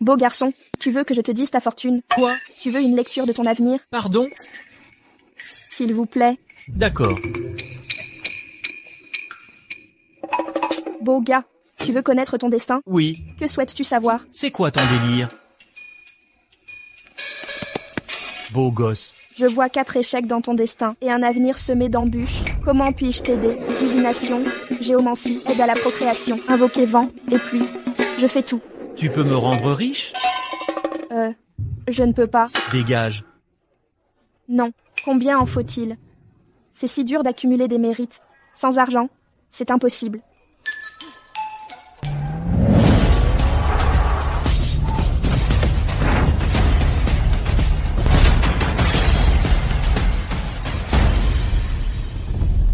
Beau garçon, tu veux que je te dise ta fortune? Quoi? Tu veux une lecture de ton avenir? Pardon? S'il vous plaît. D'accord. Beau gars, tu veux connaître ton destin? Oui. Que souhaites-tu savoir? C'est quoi ton délire? Beau gosse. Je vois 4 échecs dans ton destin et un avenir semé d'embûches. Comment puis-je t'aider? Divination, géomancie, aide à la procréation, invoquer vent et pluie. Je fais tout. Tu peux me rendre riche? Je ne peux pas. Dégage. Non. Combien en faut-il? C'est si dur d'accumuler des mérites. Sans argent, c'est impossible.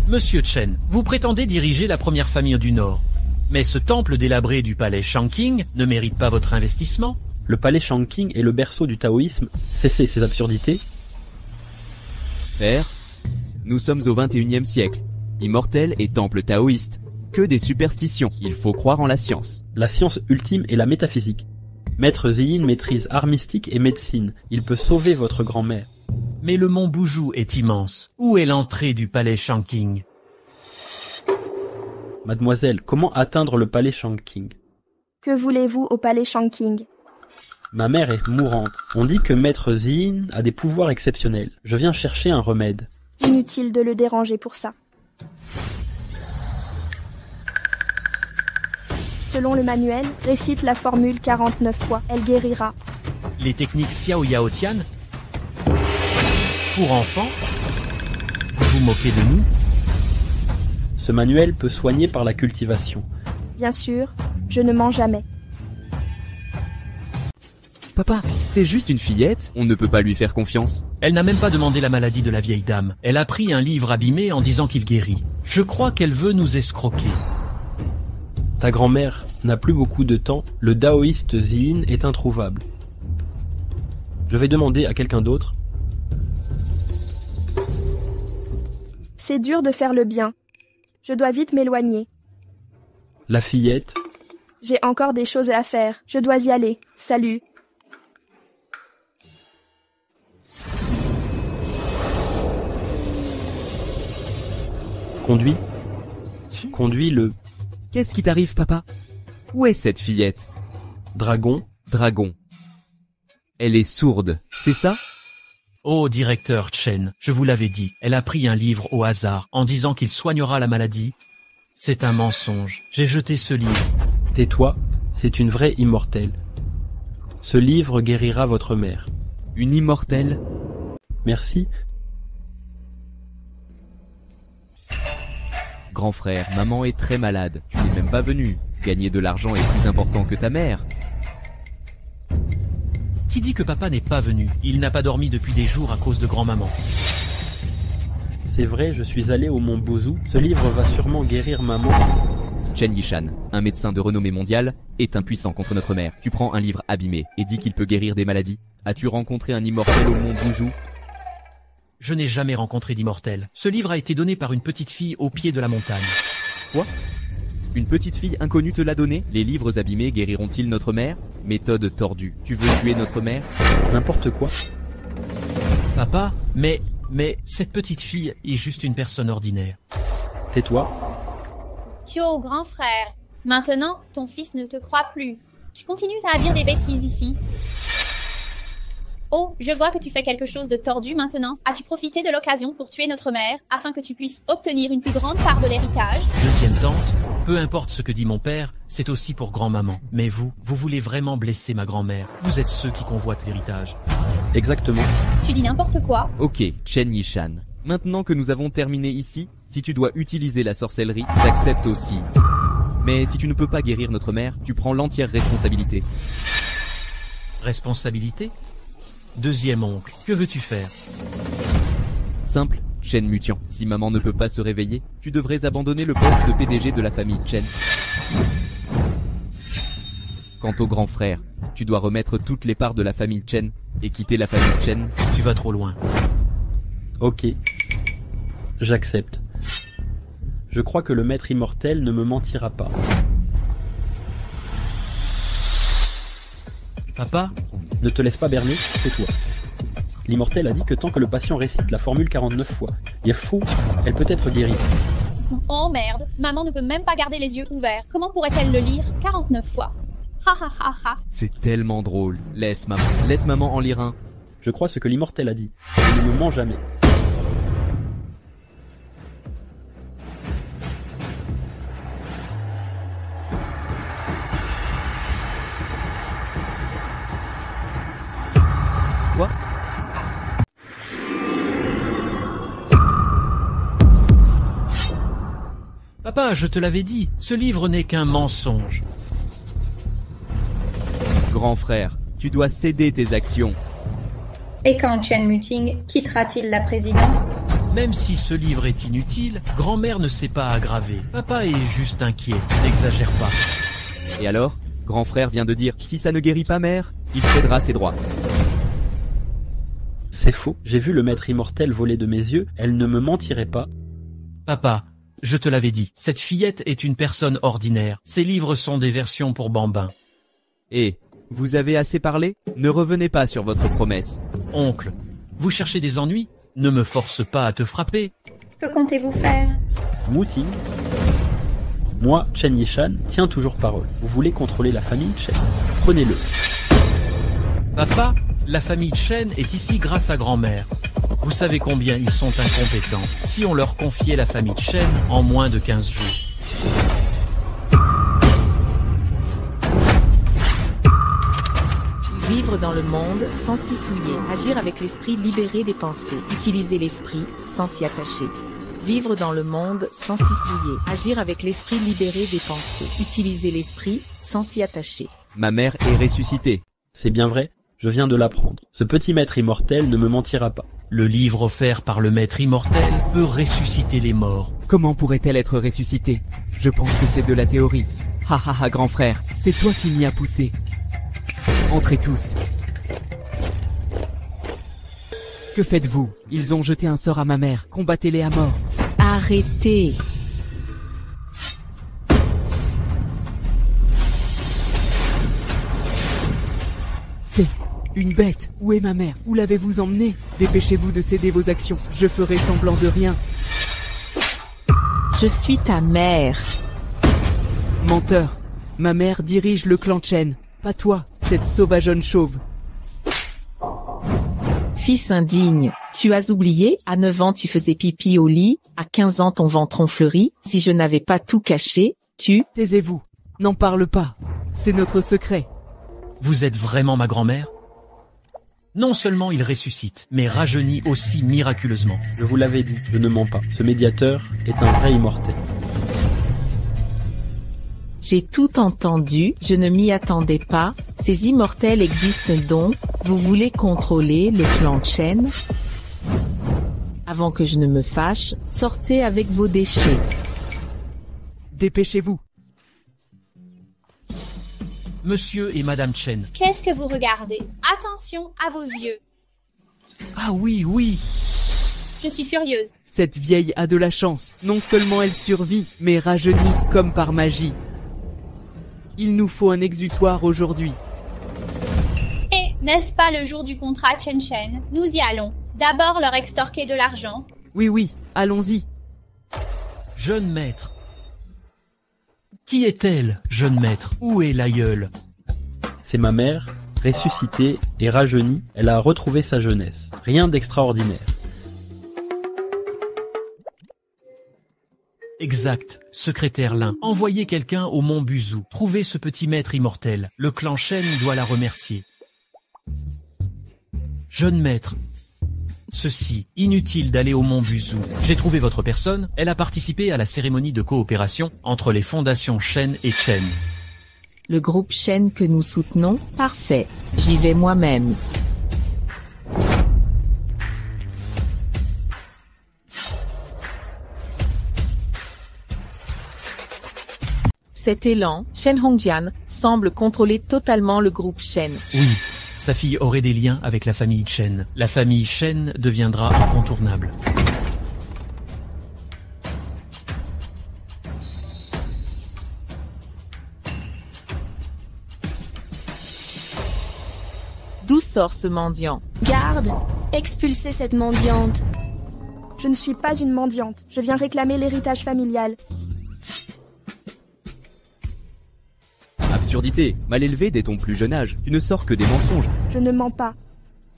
Monsieur Chen, vous prétendez diriger la première famille du Nord. Mais ce temple délabré du palais Shangqing ne mérite pas votre investissement? Le palais Shangqing est le berceau du taoïsme. Cessez ces absurdités. Père, nous sommes au XXIe siècle. Immortel et temple taoïste. Que des superstitions. Il faut croire en la science. La science ultime est la métaphysique. Maître Ziyin maîtrise art mystique et médecine. Il peut sauver votre grand-mère. Mais le mont Bouzhou est immense. Où est l'entrée du palais Shangqing? Mademoiselle, comment atteindre le palais Shangqing? Que voulez-vous au palais Shangqing? Ma mère est mourante. On dit que Maître Ziyin a des pouvoirs exceptionnels. Je viens chercher un remède. Inutile de le déranger pour ça. Selon le manuel, récite la formule 49 fois. Elle guérira. Les techniques Xiao Yao Tian? Pour enfants? Vous vous moquez de nous? Ce manuel peut soigner par la cultivation. Bien sûr, je ne mens jamais. Papa, c'est juste une fillette, on ne peut pas lui faire confiance. Elle n'a même pas demandé la maladie de la vieille dame. Elle a pris un livre abîmé en disant qu'il guérit. Je crois qu'elle veut nous escroquer. Ta grand-mère n'a plus beaucoup de temps. Le taoïste Ziyin est introuvable. Je vais demander à quelqu'un d'autre. C'est dur de faire le bien. Je dois vite m'éloigner. La fillette. J'ai encore des choses à faire. Je dois y aller. Salut. Conduis le Qu'est-ce qui t'arrive, papa? Où est cette fillette? dragon. Dragon. Elle est sourde, c'est ça? Oh, directeur Chen, je vous l'avais dit, elle a pris un livre au hasard en disant qu'il soignera la maladie. C'est un mensonge. J'ai jeté ce livre. Tais-toi, c'est une vraie immortelle. Ce livre guérira votre mère. Une immortelle? Merci. Grand frère, maman est très malade. Tu n'es même pas venu. Gagner de l'argent est plus important que ta mère. Qui dit que papa n'est pas venu? Il n'a pas dormi depuis des jours à cause de grand-maman. C'est vrai, je suis allé au mont Bouzhou. Ce livre va sûrement guérir maman. Chen Yishan, un médecin de renommée mondiale, est impuissant contre notre mère. Tu prends un livre abîmé et dis qu'il peut guérir des maladies. As-tu rencontré un immortel au mont Bouzhou? Je n'ai jamais rencontré d'immortel. Ce livre a été donné par une petite fille au pied de la montagne. Quoi? Une petite fille inconnue te l'a donné? Les livres abîmés guériront-ils notre mère? Méthode tordue. Tu veux tuer notre mère? N'importe quoi. Papa, mais cette petite fille est juste une personne ordinaire. Tais-toi. Kyo, grand frère, maintenant ton fils ne te croit plus. Tu continues à dire des bêtises ici. Oh, je vois que tu fais quelque chose de tordu maintenant. As-tu profité de l'occasion pour tuer notre mère afin que tu puisses obtenir une plus grande part de l'héritage? Deuxième tante, peu importe ce que dit mon père, c'est aussi pour grand-maman. Mais vous voulez vraiment blesser ma grand-mère. Vous êtes ceux qui convoitent l'héritage. Exactement. Tu dis n'importe quoi. Ok, Chen Yishan. Maintenant que nous avons terminé ici, si tu dois utiliser la sorcellerie, t'acceptes aussi. Mais si tu ne peux pas guérir notre mère, tu prends l'entière responsabilité. Responsabilité? Deuxième oncle, que veux-tu faire? Simple, Chen Mutian. Si maman ne peut pas se réveiller, tu devrais abandonner le poste de PDG de la famille Chen. Quant au grand frère, tu dois remettre toutes les parts de la famille Chen et quitter la famille Chen. Tu vas trop loin. Ok. J'accepte. Je crois que le maître immortel ne me mentira pas. Papa, Ne te laisse pas berner, c'est toi. L'immortel a dit que tant que le patient récite la formule 49 fois, il est faux, elle peut être guérie. Oh merde, maman ne peut même pas garder les yeux ouverts. Comment pourrait-elle le lire 49 fois? Ha ha ha ha. C'est tellement drôle. Laisse maman en lire un. Je crois ce que l'immortel a dit. Il ne me ment jamais. Quoi? papa, je te l'avais dit, ce livre n'est qu'un mensonge. Grand frère, tu dois céder tes actions. Et quand Chen Muting quittera-t-il la présidence? Même si ce livre est inutile, grand-mère ne sait pas aggraver. Papa est juste inquiet, n'exagère pas. Et alors, grand frère vient de dire, si ça ne guérit pas mère, il cédera ses droits. C'est faux, j'ai vu le maître immortel voler de mes yeux, elle ne me mentirait pas. Papa, je te l'avais dit, cette fillette est une personne ordinaire. Ces livres sont des versions pour bambins. Et, vous avez assez parlé? Ne revenez pas sur votre promesse. Oncle, vous cherchez des ennuis? Ne me force pas à te frapper. Que comptez-vous faire? Muting. Moi, Chen Yishan, tiens toujours parole. Vous voulez contrôler la famille Chen? Prenez-le. Papa, la famille Chen est ici grâce à grand-mère. Vous savez combien ils sont incompétents. Si on leur confiait la famille Chen en moins de 15 jours. Vivre dans le monde sans s'y souiller. Agir avec l'esprit libéré des pensées. Utiliser l'esprit sans s'y attacher. Vivre dans le monde sans s'y souiller. Agir avec l'esprit libéré des pensées. Utiliser l'esprit sans s'y attacher. Ma mère est ressuscitée. C'est bien vrai, je viens de l'apprendre. Ce petit maître immortel ne me mentira pas. Le livre offert par le maître immortel peut ressusciter les morts. Comment pourrait-elle être ressuscitée? Je pense que c'est de la théorie. Ha ha ha, grand frère, c'est toi qui m'y as poussé. Entrez tous. Que faites-vous? Ils ont jeté un sort à ma mère. Combattez-les à mort. Arrêtez. C'est une bête. Où est ma mère? Où l'avez-vous emmenée? Dépêchez-vous de céder vos actions. Je ferai semblant de rien. Je suis ta mère. Menteur. Ma mère dirige le clan Chen. Pas toi, cette sauvageonne chauve. Fils indigne, tu as oublié, à 9 ans tu faisais pipi au lit, à 15 ans ton ventron fleuri, si je n'avais pas tout caché, tu... Taisez-vous. N'en parle pas. C'est notre secret. Vous êtes vraiment ma grand-mère? Non seulement il ressuscite, mais rajeunit aussi miraculeusement. Je vous l'avais dit, je ne mens pas. Ce médiateur est un vrai immortel. J'ai tout entendu, je ne m'y attendais pas. Ces immortels existent donc. Vous voulez contrôler le clan Chen? Avant que je ne me fâche, sortez avec vos déchets. Dépêchez-vous. Monsieur et Madame Chen. Qu'est-ce que vous regardez? Attention à vos yeux. Ah oui, oui. Je suis furieuse. Cette vieille a de la chance. Non seulement elle survit, mais rajeunit comme par magie. Il nous faut un exutoire aujourd'hui. Et n'est-ce pas le jour du contrat Chen Chen? Nous y allons. D'abord leur extorquer de l'argent. Oui, allons-y. Jeune maître. Qui est-elle, jeune maître? Où est l'aïeul? C'est ma mère, ressuscitée et rajeunie, elle a retrouvé sa jeunesse. Rien d'extraordinaire. Exact, secrétaire Lin. Envoyez quelqu'un au mont Buzou. Trouvez ce petit maître immortel. Le clan Chen doit la remercier. Jeune maître. Ceci, inutile d'aller au mont Buzou. J'ai trouvé votre personne. Elle a participé à la cérémonie de coopération entre les fondations Shen et Chen. Le groupe Chen que nous soutenons, parfait. J'y vais moi-même. Cet élan, Shen Hongjian, semble contrôler totalement le groupe Shen. Oui, sa fille aurait des liens avec la famille Chen. La famille Shen deviendra incontournable. D'où sort ce mendiant? Garde, expulsez cette mendiante. Je ne suis pas une mendiante. Je viens réclamer l'héritage familial. Absurdité. Mal élevé dès ton plus jeune âge. Tu ne sors que des mensonges. Je ne mens pas.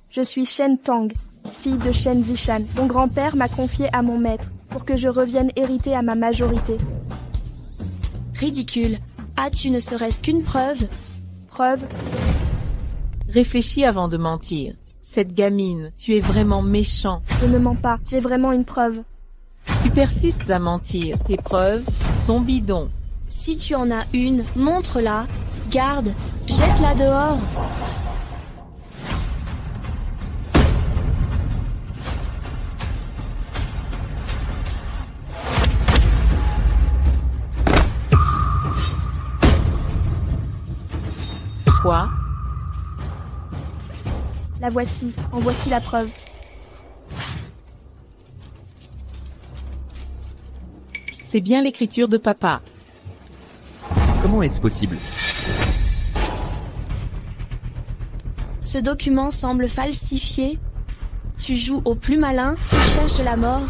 Je suis Shen Tang, fille de Shen Zishan. Mon grand-père m'a confiée à mon maître pour que je revienne hériter à ma majorité. Ridicule. As-tu ne serait-ce qu'une preuve? Preuve? Réfléchis avant de mentir. Cette gamine, tu es vraiment méchant. Je ne mens pas. J'ai vraiment une preuve. Tu persistes à mentir. Tes preuves sont bidons. Si tu en as une, montre-la. Garde, jette-la dehors. Quoi? La voici. En voici la preuve. C'est bien l'écriture de papa. Comment est-ce possible? Ce document semble falsifié. Tu joues au plus malin, tu cherches la mort.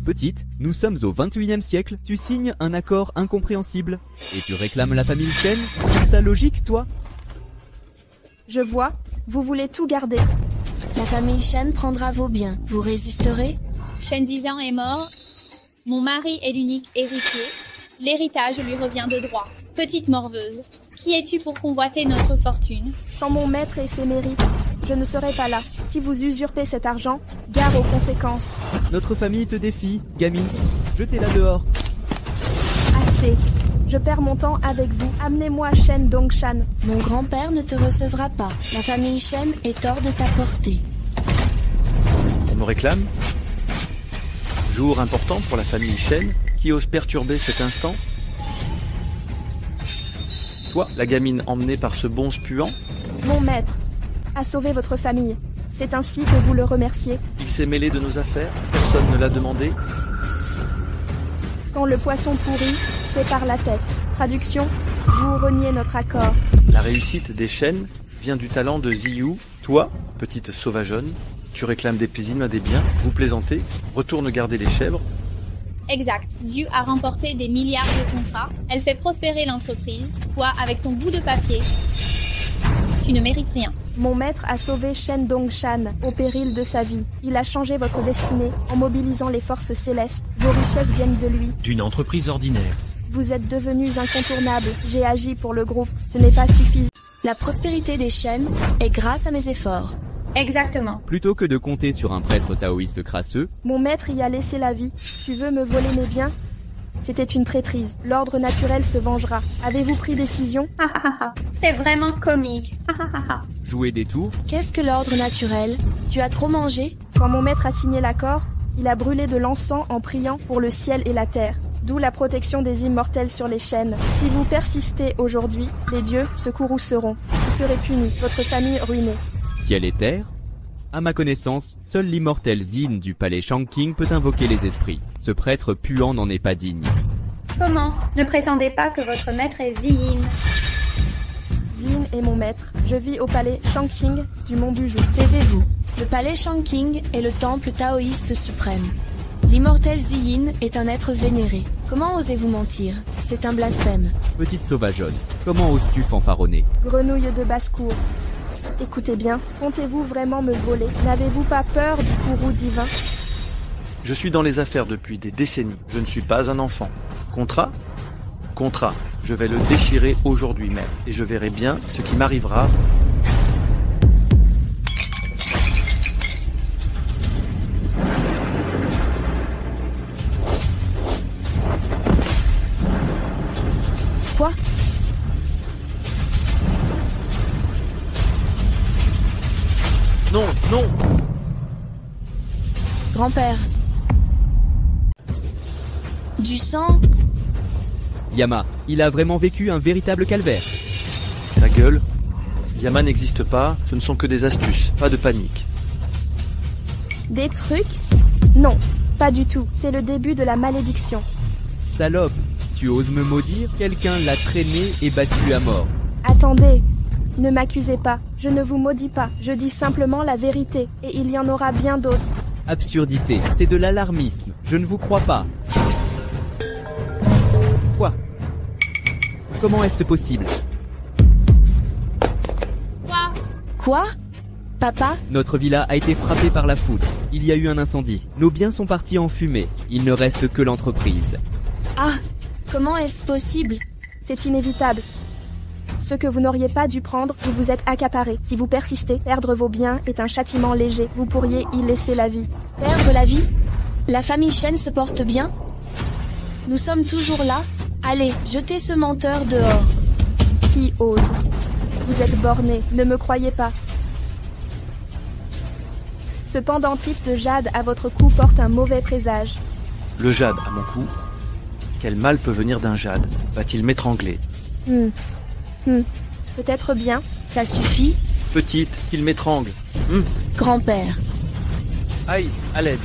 Petite, nous sommes au 21e siècle, tu signes un accord incompréhensible. Et tu réclames la famille Shen? C'est ça logique, toi? Je vois. Vous voulez tout garder. La famille Shen prendra vos biens. Vous résisterez? Shen Zizan est mort. Mon mari est l'unique héritier. L'héritage lui revient de droit. Petite morveuse, qui es-tu pour convoiter notre fortune? Sans mon maître et ses mérites, je ne serais pas là. Si vous usurpez cet argent, gare aux conséquences. Notre famille te défie, gamine. Jetez-la dehors. Assez. Je perds mon temps avec vous. Amenez-moi Shen Dongshan. Mon grand-père ne te recevra pas. La famille Shen est hors de ta portée. On me réclame? Jour important pour la famille Shen. Qui ose perturber cet instant? Toi, la gamine emmenée par ce bonze puant? Mon maître a sauvé votre famille. C'est ainsi que vous le remerciez. Il s'est mêlé de nos affaires? Personne ne l'a demandé? Quand le poisson pourrit, c'est par la tête. Traduction, vous reniez notre accord. La réussite des Shen vient du talent de Ziyu. Toi, petite sauvageonne, tu réclames des plaisirs à des biens, vous plaisantez, retourne garder les chèvres. Exact. Ziyu a remporté des milliards de contrats. Elle fait prospérer l'entreprise. Toi, avec ton bout de papier, tu ne mérites rien. Mon maître a sauvé Shen Dongshan au péril de sa vie. Il a changé votre destinée en mobilisant les forces célestes. Vos richesses viennent de lui. D'une entreprise ordinaire. Vous êtes devenus incontournables. J'ai agi pour le groupe. Ce n'est pas suffisant. La prospérité des Shen est grâce à mes efforts. Exactement. Plutôt que de compter sur un prêtre taoïste crasseux, Mon maître y a laissé la vie. Tu veux me voler mes biens? C'était une traîtrise. L'ordre naturel se vengera. Avez-vous pris décision? C'est vraiment comique. jouer des tours, Qu'est-ce que l'ordre naturel? Tu as trop mangé? Quand mon maître a signé l'accord, il a brûlé de l'encens en priant pour le ciel et la terre. D'où la protection des immortels sur les chaînes. Si vous persistez aujourd'hui, les dieux se courrouceront. Vous serez punis, votre famille ruinée. ciel et terre. À ma connaissance, seul l'immortel Zin du palais Shanking peut invoquer les esprits. Ce prêtre puant n'en est pas digne. Comment? Ne prétendez pas que votre maître est Zin. Zin est mon maître. Je vis au palais Shanking du Mont Bujou. Taisez-vous. Le palais Shanking est le temple taoïste suprême. L'immortel Ziyin est un être vénéré. Comment osez-vous mentir? C'est un blasphème. Petite sauvageonne, comment oses-tu fanfaronner? Grenouille de basse-cour. Écoutez bien, comptez-vous vraiment me voler? N'avez-vous pas peur du courroux divin? Je suis dans les affaires depuis des décennies. Je ne suis pas un enfant. Contrat? Contrat. Je vais le déchirer aujourd'hui même. Et je verrai bien ce qui m'arrivera. Quoi? Non, non! Grand-père. Du sang? Yama, il a vraiment vécu un véritable calvaire. Ta gueule. Yama n'existe pas, ce ne sont que des astuces, pas de panique. Des trucs? Non, pas du tout. C'est le début de la malédiction. Salope, tu oses me maudire? Quelqu'un l'a traîné et battu à mort. Attendez, Ne m'accusez pas, je ne vous maudis pas, je dis simplement la vérité, et il y en aura bien d'autres. Absurdité, c'est de l'alarmisme. Je ne vous crois pas. Quoi? Comment est-ce possible? Quoi? Papa? Notre villa a été frappée par la foudre. Il y a eu un incendie. Nos biens sont partis en fumée. Il ne reste que l'entreprise. Ah, comment est-ce possible? C'est inévitable. Ce que vous n'auriez pas dû prendre, vous vous êtes accaparé. Si vous persistez, perdre vos biens est un châtiment léger. Vous pourriez y laisser la vie. Perdre la vie? La famille Chen se porte bien? Nous sommes toujours là? Allez, jetez ce menteur dehors. Qui ose? Vous êtes borné, ne me croyez pas. Ce pendentif de jade à votre cou porte un mauvais présage. Le jade à mon cou? Quel mal peut venir d'un jade? Va-t-il m'étrangler? Peut-être bien. Ça suffit? Petite, qu'il m'étrangle. Grand-père. Aïe, à l'aide.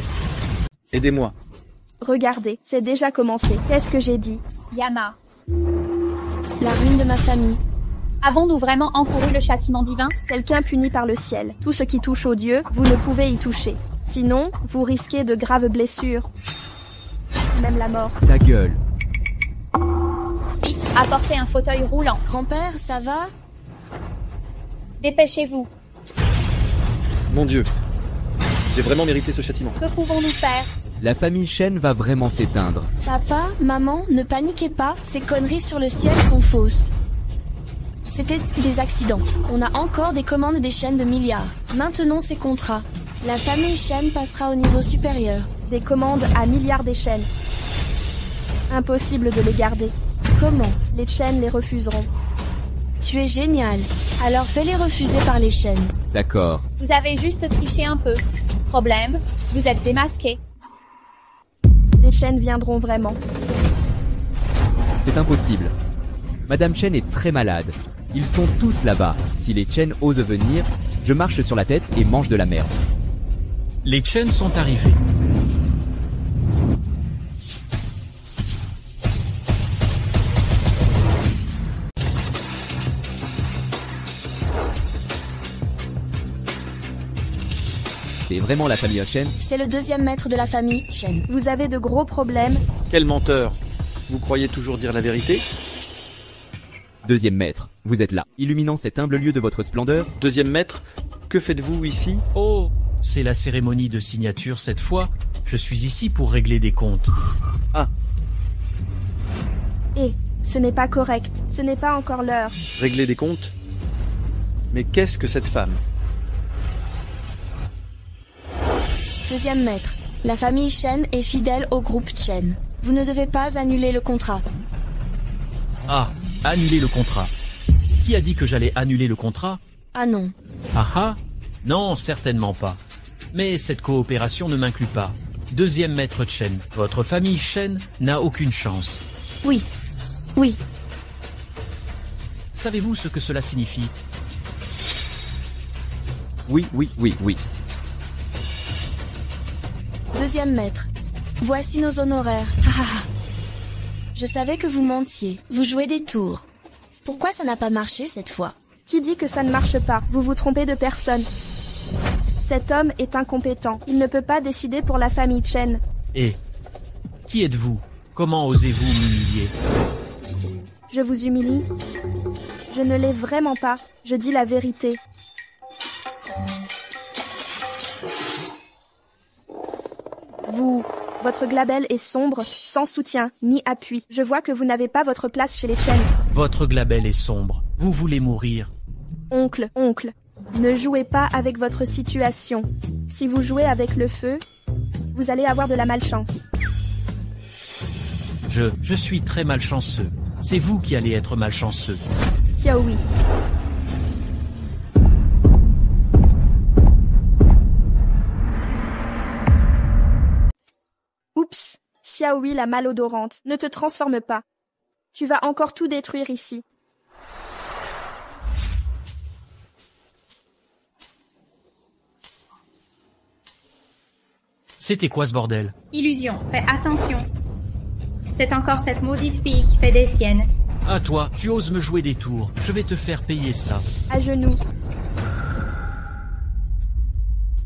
Aidez-moi. Regardez, c'est déjà commencé. Qu'est-ce que j'ai dit? Yama, La ruine de ma famille. avons-nous vraiment encouru le châtiment divin? Quelqu'un puni par le ciel. Tout ce qui touche aux dieux, vous ne pouvez y toucher. Sinon, vous risquez de graves blessures. Même la mort. Ta gueule. Vite, apportez un fauteuil roulant. Grand-père, ça va? Dépêchez-vous. Mon Dieu. J'ai vraiment mérité ce châtiment. Que pouvons-nous faire? La famille Chen va vraiment s'éteindre. Papa, maman, ne paniquez pas. Ces conneries sur le ciel sont fausses. C'était des accidents. On a encore des commandes des chaînes de milliards. Maintenons ces contrats. La famille Chen passera au niveau supérieur. Des commandes à milliards d'échelles. Impossible de les garder. Comment? Les chaînes les refuseront. Tu es génial. Alors fais-les refuser par les chaînes. D'accord. Vous avez juste triché un peu. Problème, vous êtes démasqué. Les chaînes viendront vraiment. C'est impossible. Madame Chen est très malade. Ils sont tous là-bas. Si les Chen osent venir, je marche sur la tête et mange de la merde. Les Chen sont arrivés. C'est vraiment la famille Chen? C'est le deuxième maître de la famille Chen. Vous avez de gros problèmes. Quel menteur. Vous croyez toujours dire la vérité? Deuxième maître, vous êtes là, illuminant cet humble lieu de votre splendeur. Deuxième maître, que faites-vous ici? Oh, c'est la cérémonie de signature cette fois. Je suis ici pour régler des comptes. Ah, Ce n'est pas correct. Ce n'est pas encore l'heure. régler des comptes? Mais qu'est-ce que cette femme? Deuxième maître. La famille Chen est fidèle au groupe Chen. Vous ne devez pas annuler le contrat. Ah, annuler le contrat. Qui a dit que j'allais annuler le contrat? Ah non. Ah ah? Non, certainement pas. Mais cette coopération ne m'inclut pas. Deuxième maître Chen, votre famille Chen n'a aucune chance. Oui. Oui. Savez-vous ce que cela signifie? Oui. Deuxième maître. Voici nos honoraires. Je savais que vous mentiez. Vous jouez des tours. Pourquoi ça n'a pas marché cette fois? Qui dit que ça ne marche pas? Vous vous trompez de personne. Cet homme est incompétent. Il ne peut pas décider pour la famille Chen. Et qui êtes-vous? Comment osez-vous m'humilier? Je vous humilie? Je ne l'ai vraiment pas. Je dis la vérité. Votre glabelle est sombre, sans soutien, ni appui. Je vois que vous n'avez pas votre place chez les Chen. Votre glabelle est sombre. Vous voulez mourir. Oncle, ne jouez pas avec votre situation. Si vous jouez avec le feu, vous allez avoir de la malchance. Je suis très malchanceux. C'est vous qui allez être malchanceux. Xiaohui. Oups, Xiaohui la malodorante, ne te transforme pas. Tu vas encore tout détruire ici. C'était quoi ce bordel? Illusion, fais attention. C'est encore cette maudite fille qui fait des siennes. Ah toi, tu oses me jouer des tours. Je vais te faire payer ça. À genoux.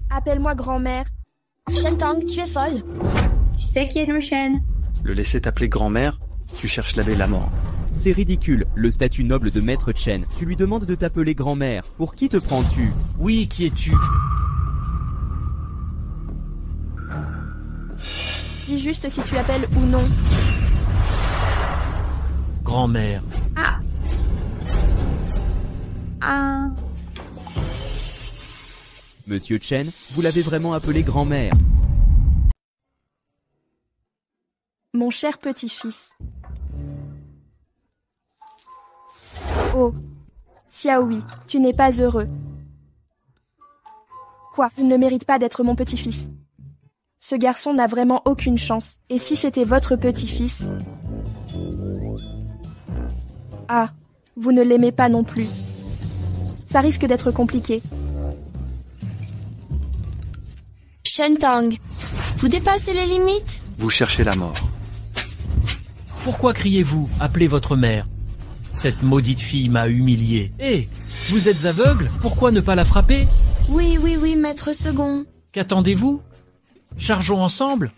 Appelle-moi grand-mère. Shentang, tu es folle. Tu sais qui est nos Shen? Le laisser t'appeler grand-mère? Tu cherches la mort. C'est ridicule, le statut noble de Maître Chen. Tu lui demandes de t'appeler grand-mère. Pour qui te prends-tu? Oui, qui es-tu? Dis juste si tu appelles ou non. Grand-mère. Ah. Monsieur Chen, vous l'avez vraiment appelé grand-mère. Mon cher petit-fils. Oh, Xiaohui, tu n'es pas heureux. Quoi, il ne mérite pas d'être mon petit-fils. Ce garçon n'a vraiment aucune chance. Et si c'était votre petit-fils? Ah, vous ne l'aimez pas non plus. Ça risque d'être compliqué. Shentang, vous dépassez les limites. Vous cherchez la mort. Pourquoi criez-vous? Appelez votre mère. Cette maudite fille m'a humilié. Hé, vous êtes aveugle? Pourquoi ne pas la frapper? Oui, maître second. Qu'attendez-vous? Chargeons ensemble?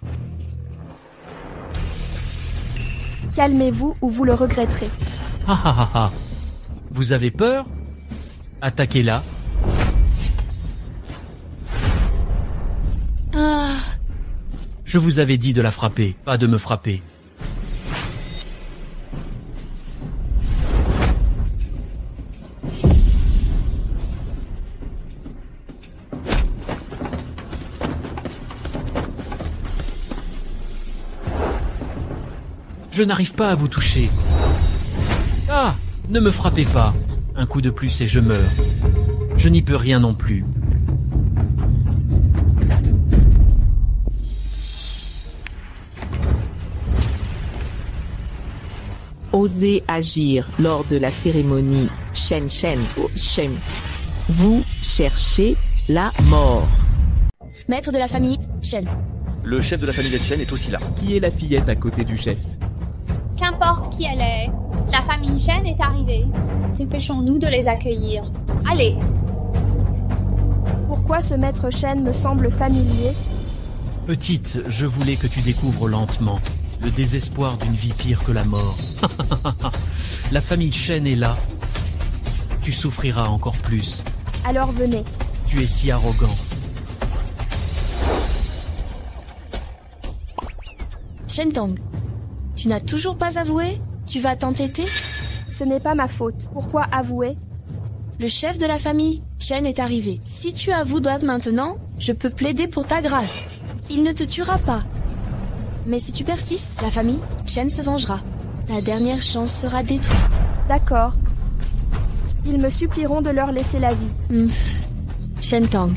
Calmez-vous ou vous le regretterez. Ah ah ah ah. Vous avez peur? Attaquez-la. Ah, Je vous avais dit de la frapper, pas de me frapper. Je n'arrive pas à vous toucher. Ah! Ne me frappez pas. Un coup de plus et je meurs. Je n'y peux rien non plus. Osez agir lors de la cérémonie Shen Shen ou Shen. Vous cherchez la mort. maître de la famille, Chen. Le chef de la famille des Chen est aussi là. Qui est la fillette à côté du chef? Qu'importe qui elle est, la famille Shen est arrivée. Dépêchons-nous de les accueillir. Allez, Pourquoi ce maître Shen me semble familier? Petite, je voulais que tu découvres lentement le désespoir d'une vie pire que la mort. La famille Shen est là. Tu souffriras encore plus. Alors venez. Tu es si arrogant. Shentang, tu n'as toujours pas avoué? Tu vas t'entêter? Ce n'est pas ma faute. Pourquoi avouer? Le chef de la famille, Chen, est arrivé. Si tu avoues maintenant, je peux plaider pour ta grâce. Il ne te tuera pas. Mais si tu persistes, la famille, Chen se vengera. Ta dernière chance sera détruite. D'accord. Ils me supplieront de leur laisser la vie. Shentang,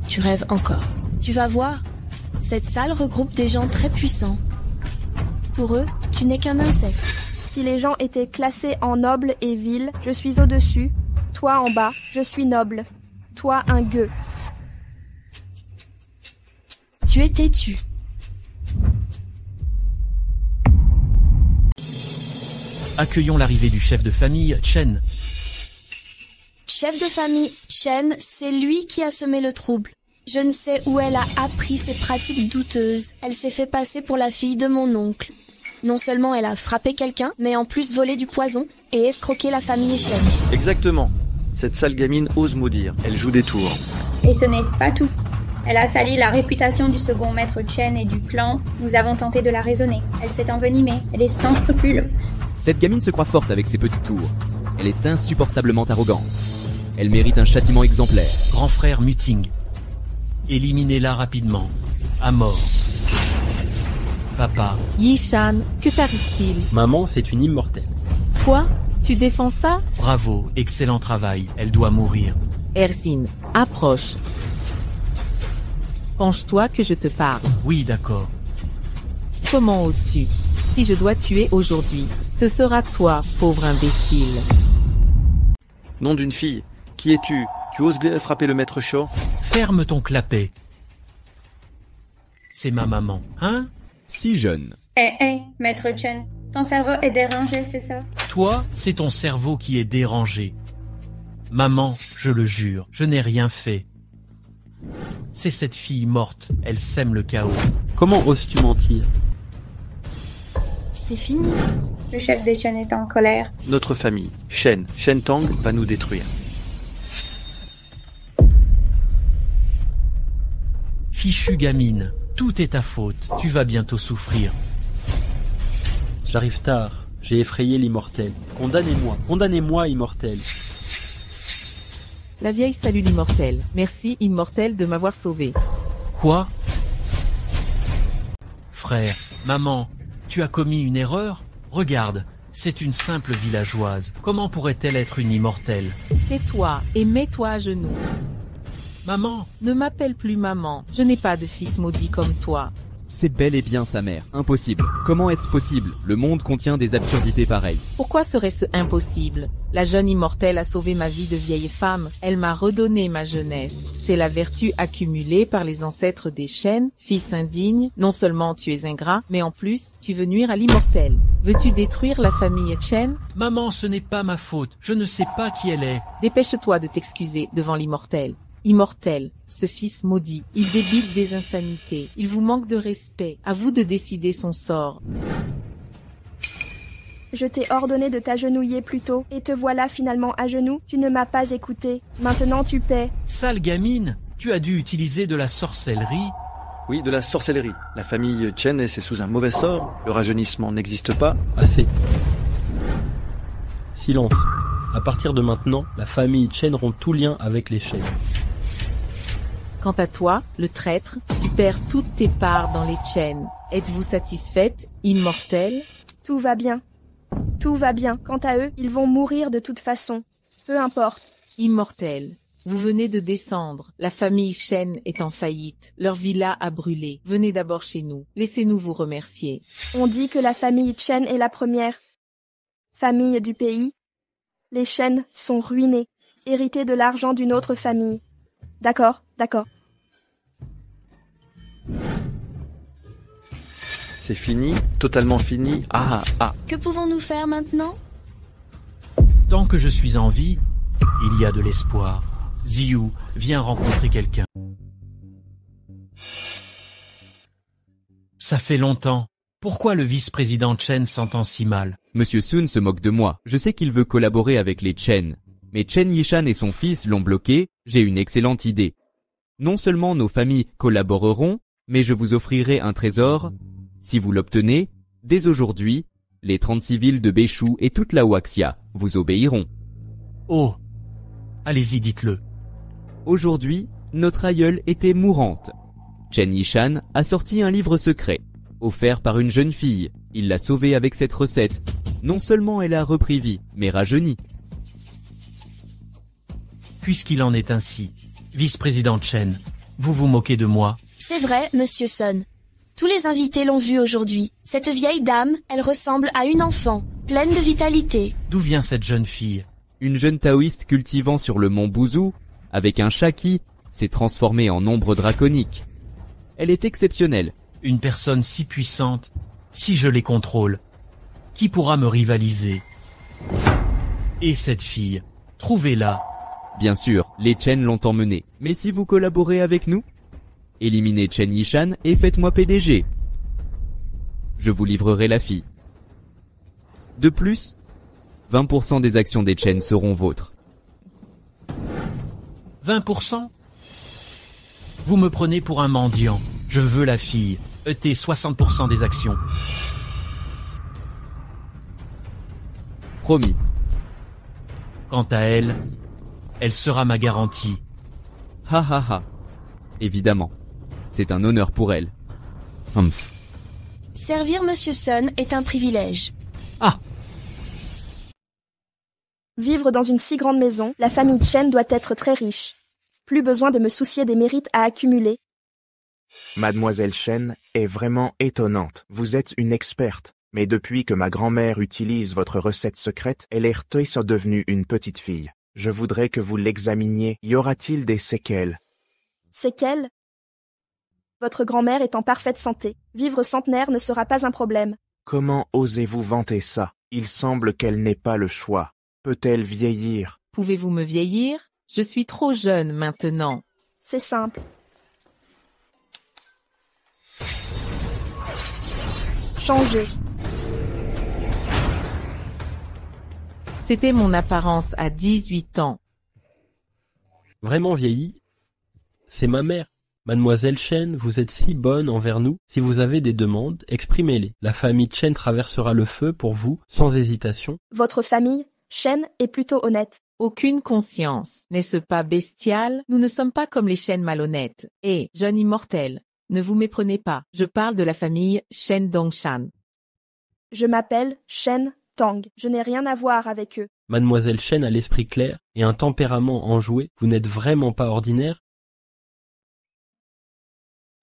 tu rêves encore. Tu vas voir, cette salle regroupe des gens très puissants. Pour eux, tu n'es qu'un insecte. Si les gens étaient classés en nobles et vils, je suis au-dessus. Toi en bas, je suis noble. Toi un gueux. Tu es têtu. Accueillons l'arrivée du chef de famille, Chen. Chef de famille, Chen, c'est lui qui a semé le trouble. Je ne sais où elle a appris ces pratiques douteuses. Elle s'est fait passer pour la fille de mon oncle. Non seulement elle a frappé quelqu'un, mais en plus volé du poison et escroqué la famille Chen. Exactement. Cette sale gamine ose maudire. Elle joue des tours. Et ce n'est pas tout. Elle a sali la réputation du second maître Chen et du clan. Nous avons tenté de la raisonner. Elle s'est envenimée. Elle est sans scrupules. Cette gamine se croit forte avec ses petits tours. Elle est insupportablement arrogante. Elle mérite un châtiment exemplaire. Grand frère Muting. Éliminez-la rapidement. À mort. Papa. Yishan, que t'arrive-t-il? Maman, c'est une immortelle. Quoi? Tu défends ça? Bravo, excellent travail. Elle doit mourir. Erzin, approche. Penche-toi que je te parle. Oui, d'accord. Comment oses-tu? Si je dois tuer aujourd'hui, ce sera toi, pauvre imbécile. Nom d'une fille. Qui es-tu? Tu oses bien frapper le maître Shaw? Ferme ton clapet. C'est ma maman, hein? Si jeune. Hé, maître Chen. Ton cerveau est dérangé, c'est ça? Toi, c'est ton cerveau qui est dérangé. Maman, je le jure, je n'ai rien fait. C'est cette fille morte, elle sème le chaos. Comment oses-tu mentir? C'est fini. Le chef des Chen est en colère. Notre famille, Shen Tang, va nous détruire. Fichue gamine, tout est ta faute, tu vas bientôt souffrir. J'arrive tard, j'ai effrayé l'immortel. Condamnez-moi, immortel. La vieille salue l'immortel. Merci, immortel, de m'avoir sauvé. Quoi? Frère, maman, tu as commis une erreur? Regarde, c'est une simple villageoise. Comment pourrait-elle être une immortelle? Tais-toi et mets-toi à genoux. Maman, Ne m'appelle plus maman. Je n'ai pas de fils maudit comme toi. C'est bel et bien sa mère. Impossible. Comment est-ce possible? Le monde contient des absurdités pareilles. Pourquoi serait-ce impossible? La jeune immortelle a sauvé ma vie de vieille femme. Elle m'a redonné ma jeunesse. C'est la vertu accumulée par les ancêtres des Chen, fils indigne. Non seulement tu es ingrat, mais en plus, tu veux nuire à l'immortelle. Veux-tu détruire la famille Chen? maman, ce n'est pas ma faute. Je ne sais pas qui elle est. Dépêche-toi de t'excuser devant l'immortelle. Immortel, ce fils maudit, il débite des insanités. Il vous manque de respect. À vous de décider son sort. Je t'ai ordonné de t'agenouiller plus tôt, et te voilà finalement à genoux. Tu ne m'as pas écouté. Maintenant tu paies. Sale gamine, tu as dû utiliser de la sorcellerie. Oui, de la sorcellerie. La famille Chen est sous un mauvais sort. Le rajeunissement n'existe pas. Assez. Silence. À partir de maintenant, la famille Chen rompt tout lien avec les Chen. Quant à toi, le traître, tu perds toutes tes parts dans les Chen. Êtes-vous satisfaite, immortelle? Tout va bien. Tout va bien. Quant à eux, ils vont mourir de toute façon. Peu importe. Immortelle, vous venez de descendre. La famille Chen est en faillite. Leur villa a brûlé. Venez d'abord chez nous. Laissez-nous vous remercier. On dit que la famille Chen est la première famille du pays. Les Chen sont ruinés, hérités de l'argent d'une autre famille. D'accord, d'accord. C'est fini, totalement fini. Ah. Que pouvons-nous faire maintenant? Tant que je suis en vie, il y a de l'espoir. Ziyu, viens rencontrer quelqu'un. Ça fait longtemps. Pourquoi le vice-président Chen s'entend si mal? Monsieur Sun se moque de moi. Je sais qu'il veut collaborer avec les Chen. Mais Chen Yishan et son fils l'ont bloqué. J'ai une excellente idée. Non seulement nos familles collaboreront, mais je vous offrirai un trésor. Si vous l'obtenez, dès aujourd'hui, les 36 villes de Beishu et toute la Huaxia vous obéiront. Oh, allez-y, dites-le. Aujourd'hui, notre aïeule était mourante. Chen Yishan a sorti un livre secret, offert par une jeune fille. Il l'a sauvée avec cette recette. Non seulement elle a repris vie, mais rajeuni. Puisqu'il en est ainsi, vice-président Chen, vous vous moquez de moi? C'est vrai, monsieur Sun. Tous les invités l'ont vue aujourd'hui. Cette vieille dame, elle ressemble à une enfant, pleine de vitalité. D'où vient cette jeune fille? Une jeune taoïste cultivant sur le mont Bouzou, avec un chat qui s'est transformé en ombre draconique. Elle est exceptionnelle. Une personne si puissante, si je les contrôle, qui pourra me rivaliser? Et cette fille, trouvez-la. Bien sûr, les Chen l'ont emmenée. Mais si vous collaborez avec nous, éliminez Chen Yishan et faites-moi PDG. Je vous livrerai la fille. De plus, 20% des actions des Chen seront vôtres. 20%? Vous me prenez pour un mendiant. Je veux la fille. ET 60% des actions. Promis. Quant à elle, elle sera ma garantie. Ha ha ha. Évidemment. C'est un honneur pour elle. Servir monsieur Sun est un privilège. Ah! Vivre dans une si grande maison, la famille Chen doit être très riche. Plus besoin de me soucier des mérites à accumuler. Mademoiselle Chen est vraiment étonnante. Vous êtes une experte. Mais depuis que ma grand-mère utilise votre recette secrète, elle est devenue une petite fille. Je voudrais que vous l'examiniez. Y aura-t-il des séquelles? Séquelles? Votre grand-mère est en parfaite santé. Vivre centenaire ne sera pas un problème. Comment osez-vous vanter ça? Il semble qu'elle n'ait pas le choix. Peut-elle vieillir? Pouvez-vous me vieillir? Je suis trop jeune maintenant. C'est simple. Changer. C'était mon apparence à 18 ans. Vraiment vieilli? C'est ma mère. Mademoiselle Chen, vous êtes si bonne envers nous. Si vous avez des demandes, exprimez-les. La famille Chen traversera le feu pour vous, sans hésitation. Votre famille, Chen, est plutôt honnête. Aucune conscience. N'est-ce pas bestial? Nous ne sommes pas comme les Chen malhonnêtes. Et, jeune immortel, ne vous méprenez pas. Je parle de la famille Chen Dongshan. Je m'appelle Chen Tang. Je n'ai rien à voir avec eux. Mademoiselle Chen a l'esprit clair et un tempérament enjoué. Vous n'êtes vraiment pas ordinaire.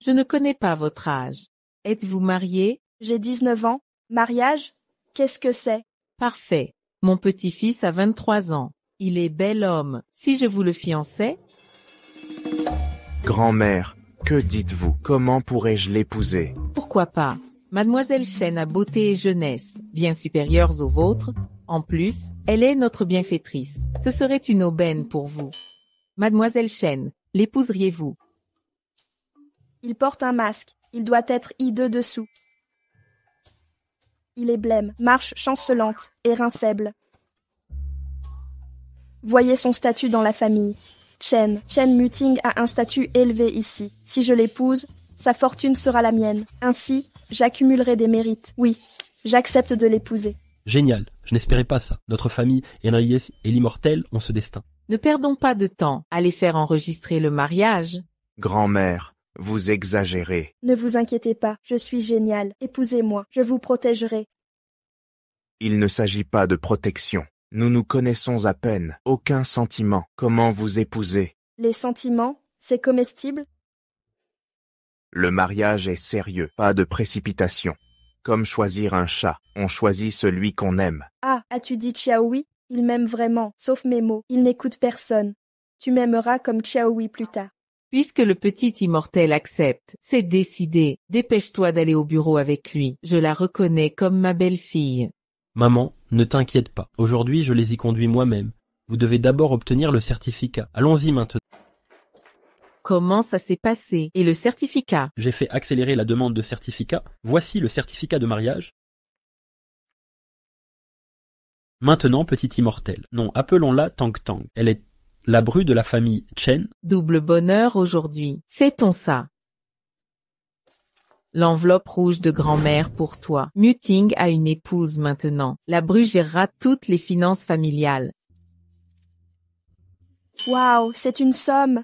Je ne connais pas votre âge. Êtes-vous marié? J'ai 19 ans. Mariage? Qu'est-ce que c'est? Parfait. Mon petit-fils a 23 ans. Il est bel homme. Si je vous le fiançais? Grand-mère, que dites-vous? Comment pourrais-je l'épouser? Pourquoi pas? Mademoiselle Chen a beauté et jeunesse, bien supérieures aux vôtres. En plus, elle est notre bienfaitrice. Ce serait une aubaine pour vous. Mademoiselle Chen, l'épouseriez-vous? Il porte un masque. Il doit être hideux dessous. Il est blême, marche chancelante et rein faible. Voyez son statut dans la famille. Chen Muting a un statut élevé ici. Si je l'épouse, sa fortune sera la mienne. Ainsi, j'accumulerai des mérites. Oui, j'accepte de l'épouser. Génial, je n'espérais pas ça. Notre famille et l'immortel ont ce destin. Ne perdons pas de temps. Allez faire enregistrer le mariage. Grand-mère, vous exagérez. Ne vous inquiétez pas, je suis génial. Épousez-moi, je vous protégerai. Il ne s'agit pas de protection. Nous nous connaissons à peine. Aucun sentiment. Comment vous épouser? Les sentiments, c'est comestible? Le mariage est sérieux, pas de précipitation. Comme choisir un chat, on choisit celui qu'on aime. Ah, as-tu dit Xiaohui? Il m'aime vraiment, sauf mes mots. Il n'écoute personne. Tu m'aimeras comme Xiaohui plus tard. Puisque le petit immortel accepte, c'est décidé. Dépêche-toi d'aller au bureau avec lui. Je la reconnais comme ma belle-fille. Maman, ne t'inquiète pas. Aujourd'hui, je les y conduis moi-même. Vous devez d'abord obtenir le certificat. Allons-y maintenant. Comment ça s'est passé? Et le certificat? J'ai fait accélérer la demande de certificat. Voici le certificat de mariage. Maintenant, petite immortelle. Non, appelons-la Tang Tang. Elle est la bru de la famille Chen. Double bonheur aujourd'hui. Fêtons ça. L'enveloppe rouge de grand-mère pour toi. Muting a une épouse maintenant. La bru gérera toutes les finances familiales. Waouh, c'est une somme.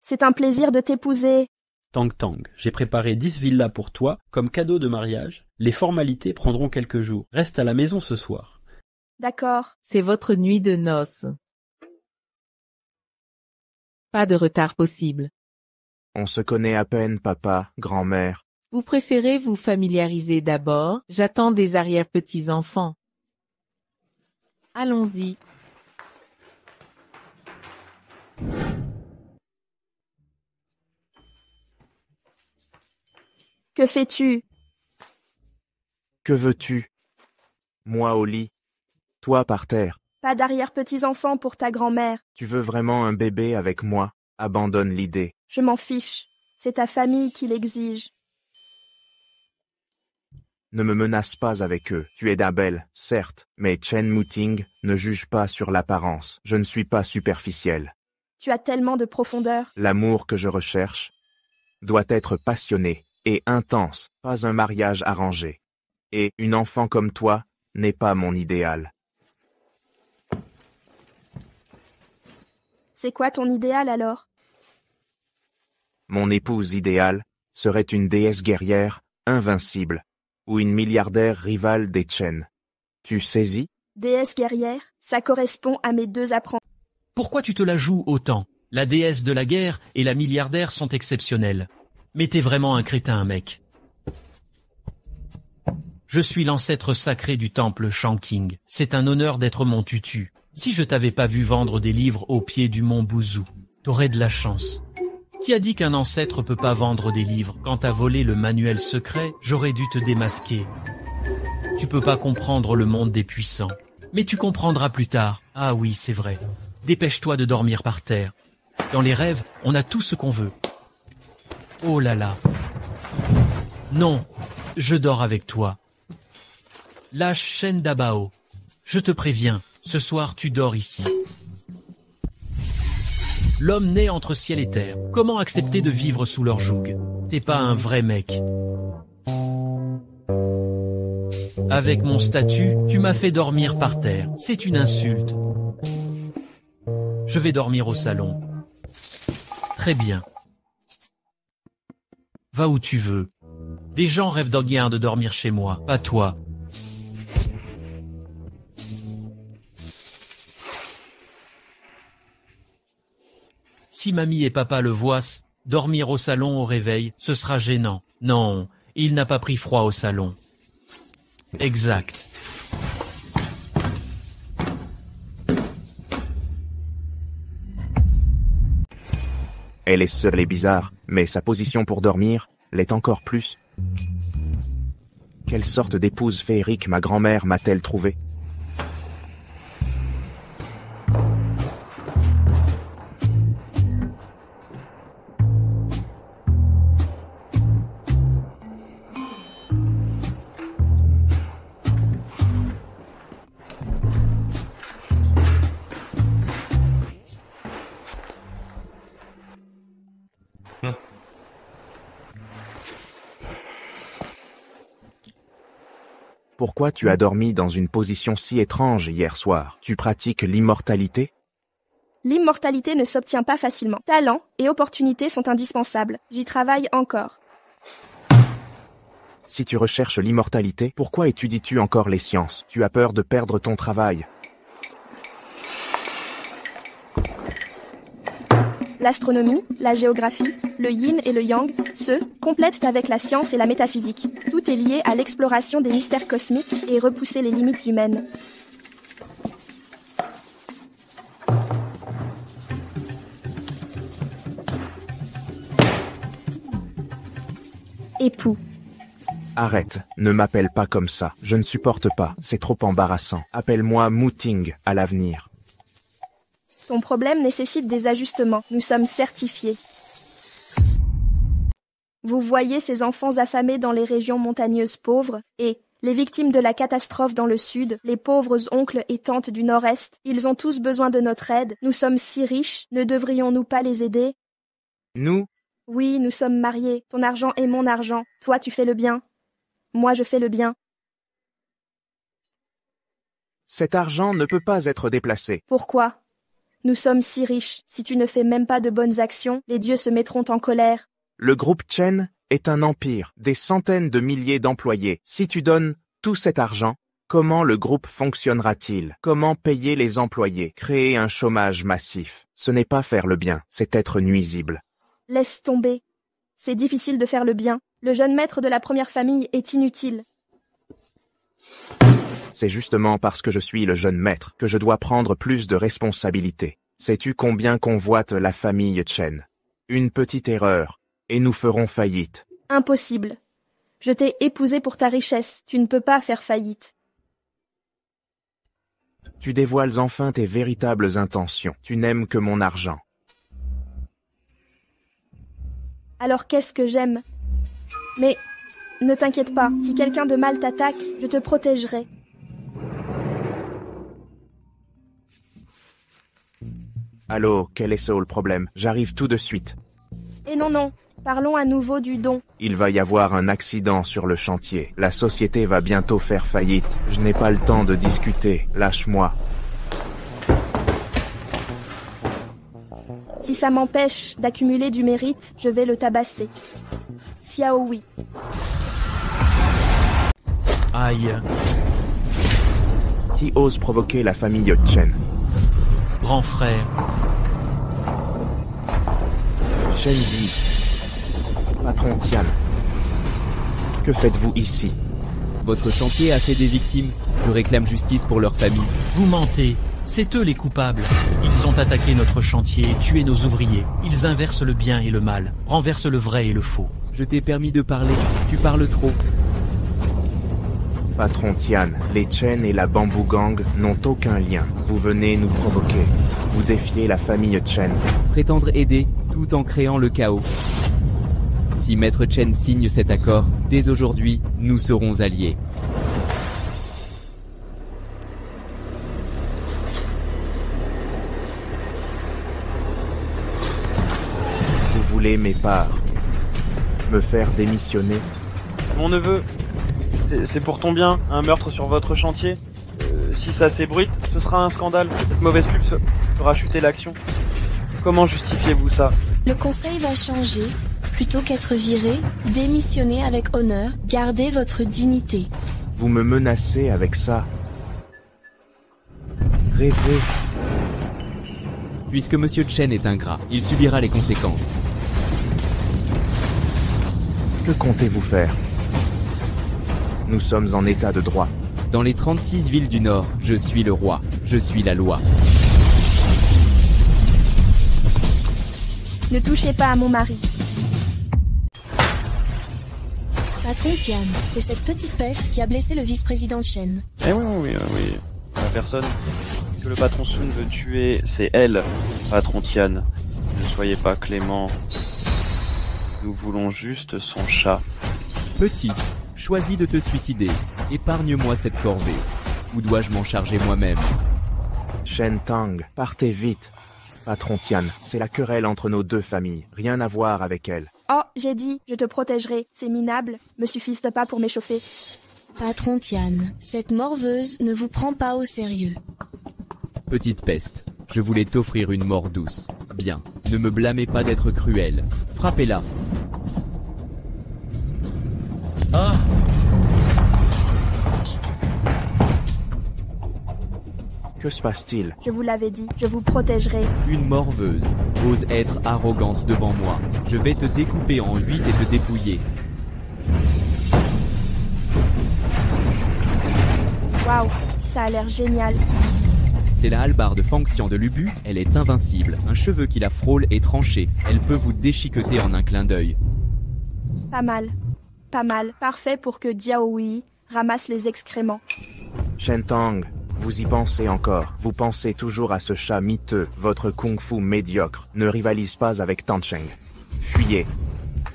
C'est un plaisir de t'épouser. Tang Tang, j'ai préparé 10 villas pour toi comme cadeau de mariage. Les formalités prendront quelques jours. Reste à la maison ce soir. D'accord. C'est votre nuit de noces. Pas de retard possible. On se connaît à peine, papa, grand-mère. Vous préférez vous familiariser d'abord? J'attends des arrière-petits-enfants. Allons-y. Que fais-tu? Que veux-tu? Moi au lit. Toi par terre. Pas d'arrière-petits-enfants pour ta grand-mère. Tu veux vraiment un bébé avec moi? Abandonne l'idée. Je m'en fiche. C'est ta famille qui l'exige. Ne me menace pas avec eux. Tu es d'Abel, certes, mais Chen Muting ne juge pas sur l'apparence. Je ne suis pas superficiel. Tu as tellement de profondeur. L'amour que je recherche doit être passionné et intense, pas un mariage arrangé. Et une enfant comme toi n'est pas mon idéal. C'est quoi ton idéal alors? Mon épouse idéale serait une déesse guerrière invincible ou une milliardaire rivale des Chen. Tu saisis? Déesse guerrière, ça correspond à mes deux apprentis. Pourquoi tu te la joues autant? La déesse de la guerre et la milliardaire sont exceptionnelles. Mais t'es vraiment un crétin, mec. Je suis l'ancêtre sacré du temple Shanking. C'est un honneur d'être mon tutu. Si je t'avais pas vu vendre des livres au pied du mont Bouzou, t'aurais de la chance. Qui a dit qu'un ancêtre peut pas vendre des livres? Quand t'as volé le manuel secret, j'aurais dû te démasquer. Tu peux pas comprendre le monde des puissants. Mais tu comprendras plus tard. Ah oui, c'est vrai. Dépêche-toi de dormir par terre. Dans les rêves, on a tout ce qu'on veut. Oh là là. Non, je dors avec toi. Lâche Chen d'Abao. Je te préviens, ce soir tu dors ici. L'homme naît entre ciel et terre. Comment accepter de vivre sous leur joug? T'es pas un vrai mec. Avec mon statut, tu m'as fait dormir par terre. C'est une insulte. Je vais dormir au salon. Très bien. Va où tu veux. Des gens rêvent bien de dormir chez moi, pas toi. Si mamie et papa le voient, dormir au salon au réveil, ce sera gênant. Non, il n'a pas pris froid au salon. Exact. Elle est seule et bizarre, mais sa position pour dormir l'est encore plus. Quelle sorte d'épouse féerique ma grand-mère m'a-t-elle trouvée? Pourquoi tu as dormi dans une position si étrange hier soir? Tu pratiques l'immortalité? L'immortalité ne s'obtient pas facilement. Talent et opportunité sont indispensables. J'y travaille encore. Si tu recherches l'immortalité, pourquoi étudies-tu encore les sciences? Tu as peur de perdre ton travail. L'astronomie, la géographie, le yin et le yang, complètent avec la science et la métaphysique. Tout est lié à l'exploration des mystères cosmiques et repousser les limites humaines. Époux. Arrête, ne m'appelle pas comme ça. Je ne supporte pas, c'est trop embarrassant. Appelle-moi Mooting à l'avenir. Ton problème nécessite des ajustements. Nous sommes certifiés. Vous voyez ces enfants affamés dans les régions montagneuses pauvres et les victimes de la catastrophe dans le sud, les pauvres oncles et tantes du nord-est. Ils ont tous besoin de notre aide. Nous sommes si riches, ne devrions-nous pas les aider? Nous? Oui, nous sommes mariés. Ton argent est mon argent. Toi, tu fais le bien. Moi, je fais le bien. Cet argent ne peut pas être déplacé. Pourquoi? Nous sommes si riches. Si tu ne fais même pas de bonnes actions, les dieux se mettront en colère. Le groupe Chen est un empire, des centaines de milliers d'employés. Si tu donnes tout cet argent, comment le groupe fonctionnera-t-il? Comment payer les employés? Créer un chômage massif. Ce n'est pas faire le bien, c'est être nuisible. Laisse tomber. C'est difficile de faire le bien. Le jeune maître de la première famille est inutile. C'est justement parce que je suis le jeune maître que je dois prendre plus de responsabilités. Sais-tu combien convoite la famille Chen? Une petite erreur, et nous ferons faillite. Impossible. Je t'ai épousé pour ta richesse. Tu ne peux pas faire faillite. Tu dévoiles enfin tes véritables intentions. Tu n'aimes que mon argent. Alors qu'est-ce que j'aime? Mais ne t'inquiète pas, si quelqu'un de mal t'attaque, je te protégerai. Allô, quel est le problème? J'arrive tout de suite. Et non, parlons à nouveau du don. Il va y avoir un accident sur le chantier. La société va bientôt faire faillite. Je n'ai pas le temps de discuter. Lâche-moi. Si ça m'empêche d'accumuler du mérite, je vais le tabasser. Xiao oui. Aïe. Qui ose provoquer la famille Chen? Grand frère. Shenzi. Patron Tian. Que faites-vous ici? Votre chantier a fait des victimes. Je réclame justice pour leur famille. Vous mentez. C'est eux les coupables. Ils ont attaqué notre chantier et tué nos ouvriers. Ils inversent le bien et le mal, renversent le vrai et le faux. Je t'ai permis de parler. Tu parles trop. Patron Tian, les Chen et la Bamboo Gang n'ont aucun lien. Vous venez nous provoquer. Vous défiez la famille Chen. Prétendre aider tout en créant le chaos. Si Maître Chen signe cet accord, dès aujourd'hui, nous serons alliés. Vous voulez mes parts. Me faire démissionner. Mon neveu, c'est pour ton bien, un meurtre sur votre chantier. Si ça s'ébruite, ce sera un scandale. Cette mauvaise pub fera chuter l'action. Comment justifiez-vous ça? Le conseil va changer. Plutôt qu'être viré, démissionnez avec honneur, gardez votre dignité. Vous me menacez avec ça. Rêvez. Puisque Monsieur Chen est ingrat, il subira les conséquences. Que comptez-vous faire? Nous sommes en état de droit. Dans les 36 villes du Nord, je suis le roi, je suis la loi. Ne touchez pas à mon mari. Patron Tian, c'est cette petite peste qui a blessé le vice-président Chen. Eh oui. La personne que le patron Sun veut tuer, c'est elle, patron Tian. Ne soyez pas clément. Nous voulons juste son chat. Petit, choisis de te suicider. Épargne-moi cette corvée. Ou dois-je m'en charger moi-même? Shen Tang, partez vite. Patron Tian, c'est la querelle entre nos deux familles. Rien à voir avec elle. Oh, j'ai dit, je te protégerai. Ces minables me suffisent pas pour m'échauffer. Patron Tian, cette morveuse ne vous prend pas au sérieux. Petite peste, je voulais t'offrir une mort douce. Bien, ne me blâmez pas d'être cruel. Frappez-la. Ah! Que se passe-t-il? Je vous l'avais dit, je vous protégerai. Une morveuse ose être arrogante devant moi. Je vais te découper en 8 et te dépouiller. Waouh, ça a l'air génial. C'est la hallebarde Fang Xian de Lubu, elle est invincible. Un cheveu qui la frôle est tranché. Elle peut vous déchiqueter en un clin d'œil. Pas mal. Parfait pour que Diao Wei ramasse les excréments. Shen Tang, vous y pensez encore. Vous pensez toujours à ce chat miteux. Votre kung-fu médiocre ne rivalise pas avec Tan Cheng. Fuyez.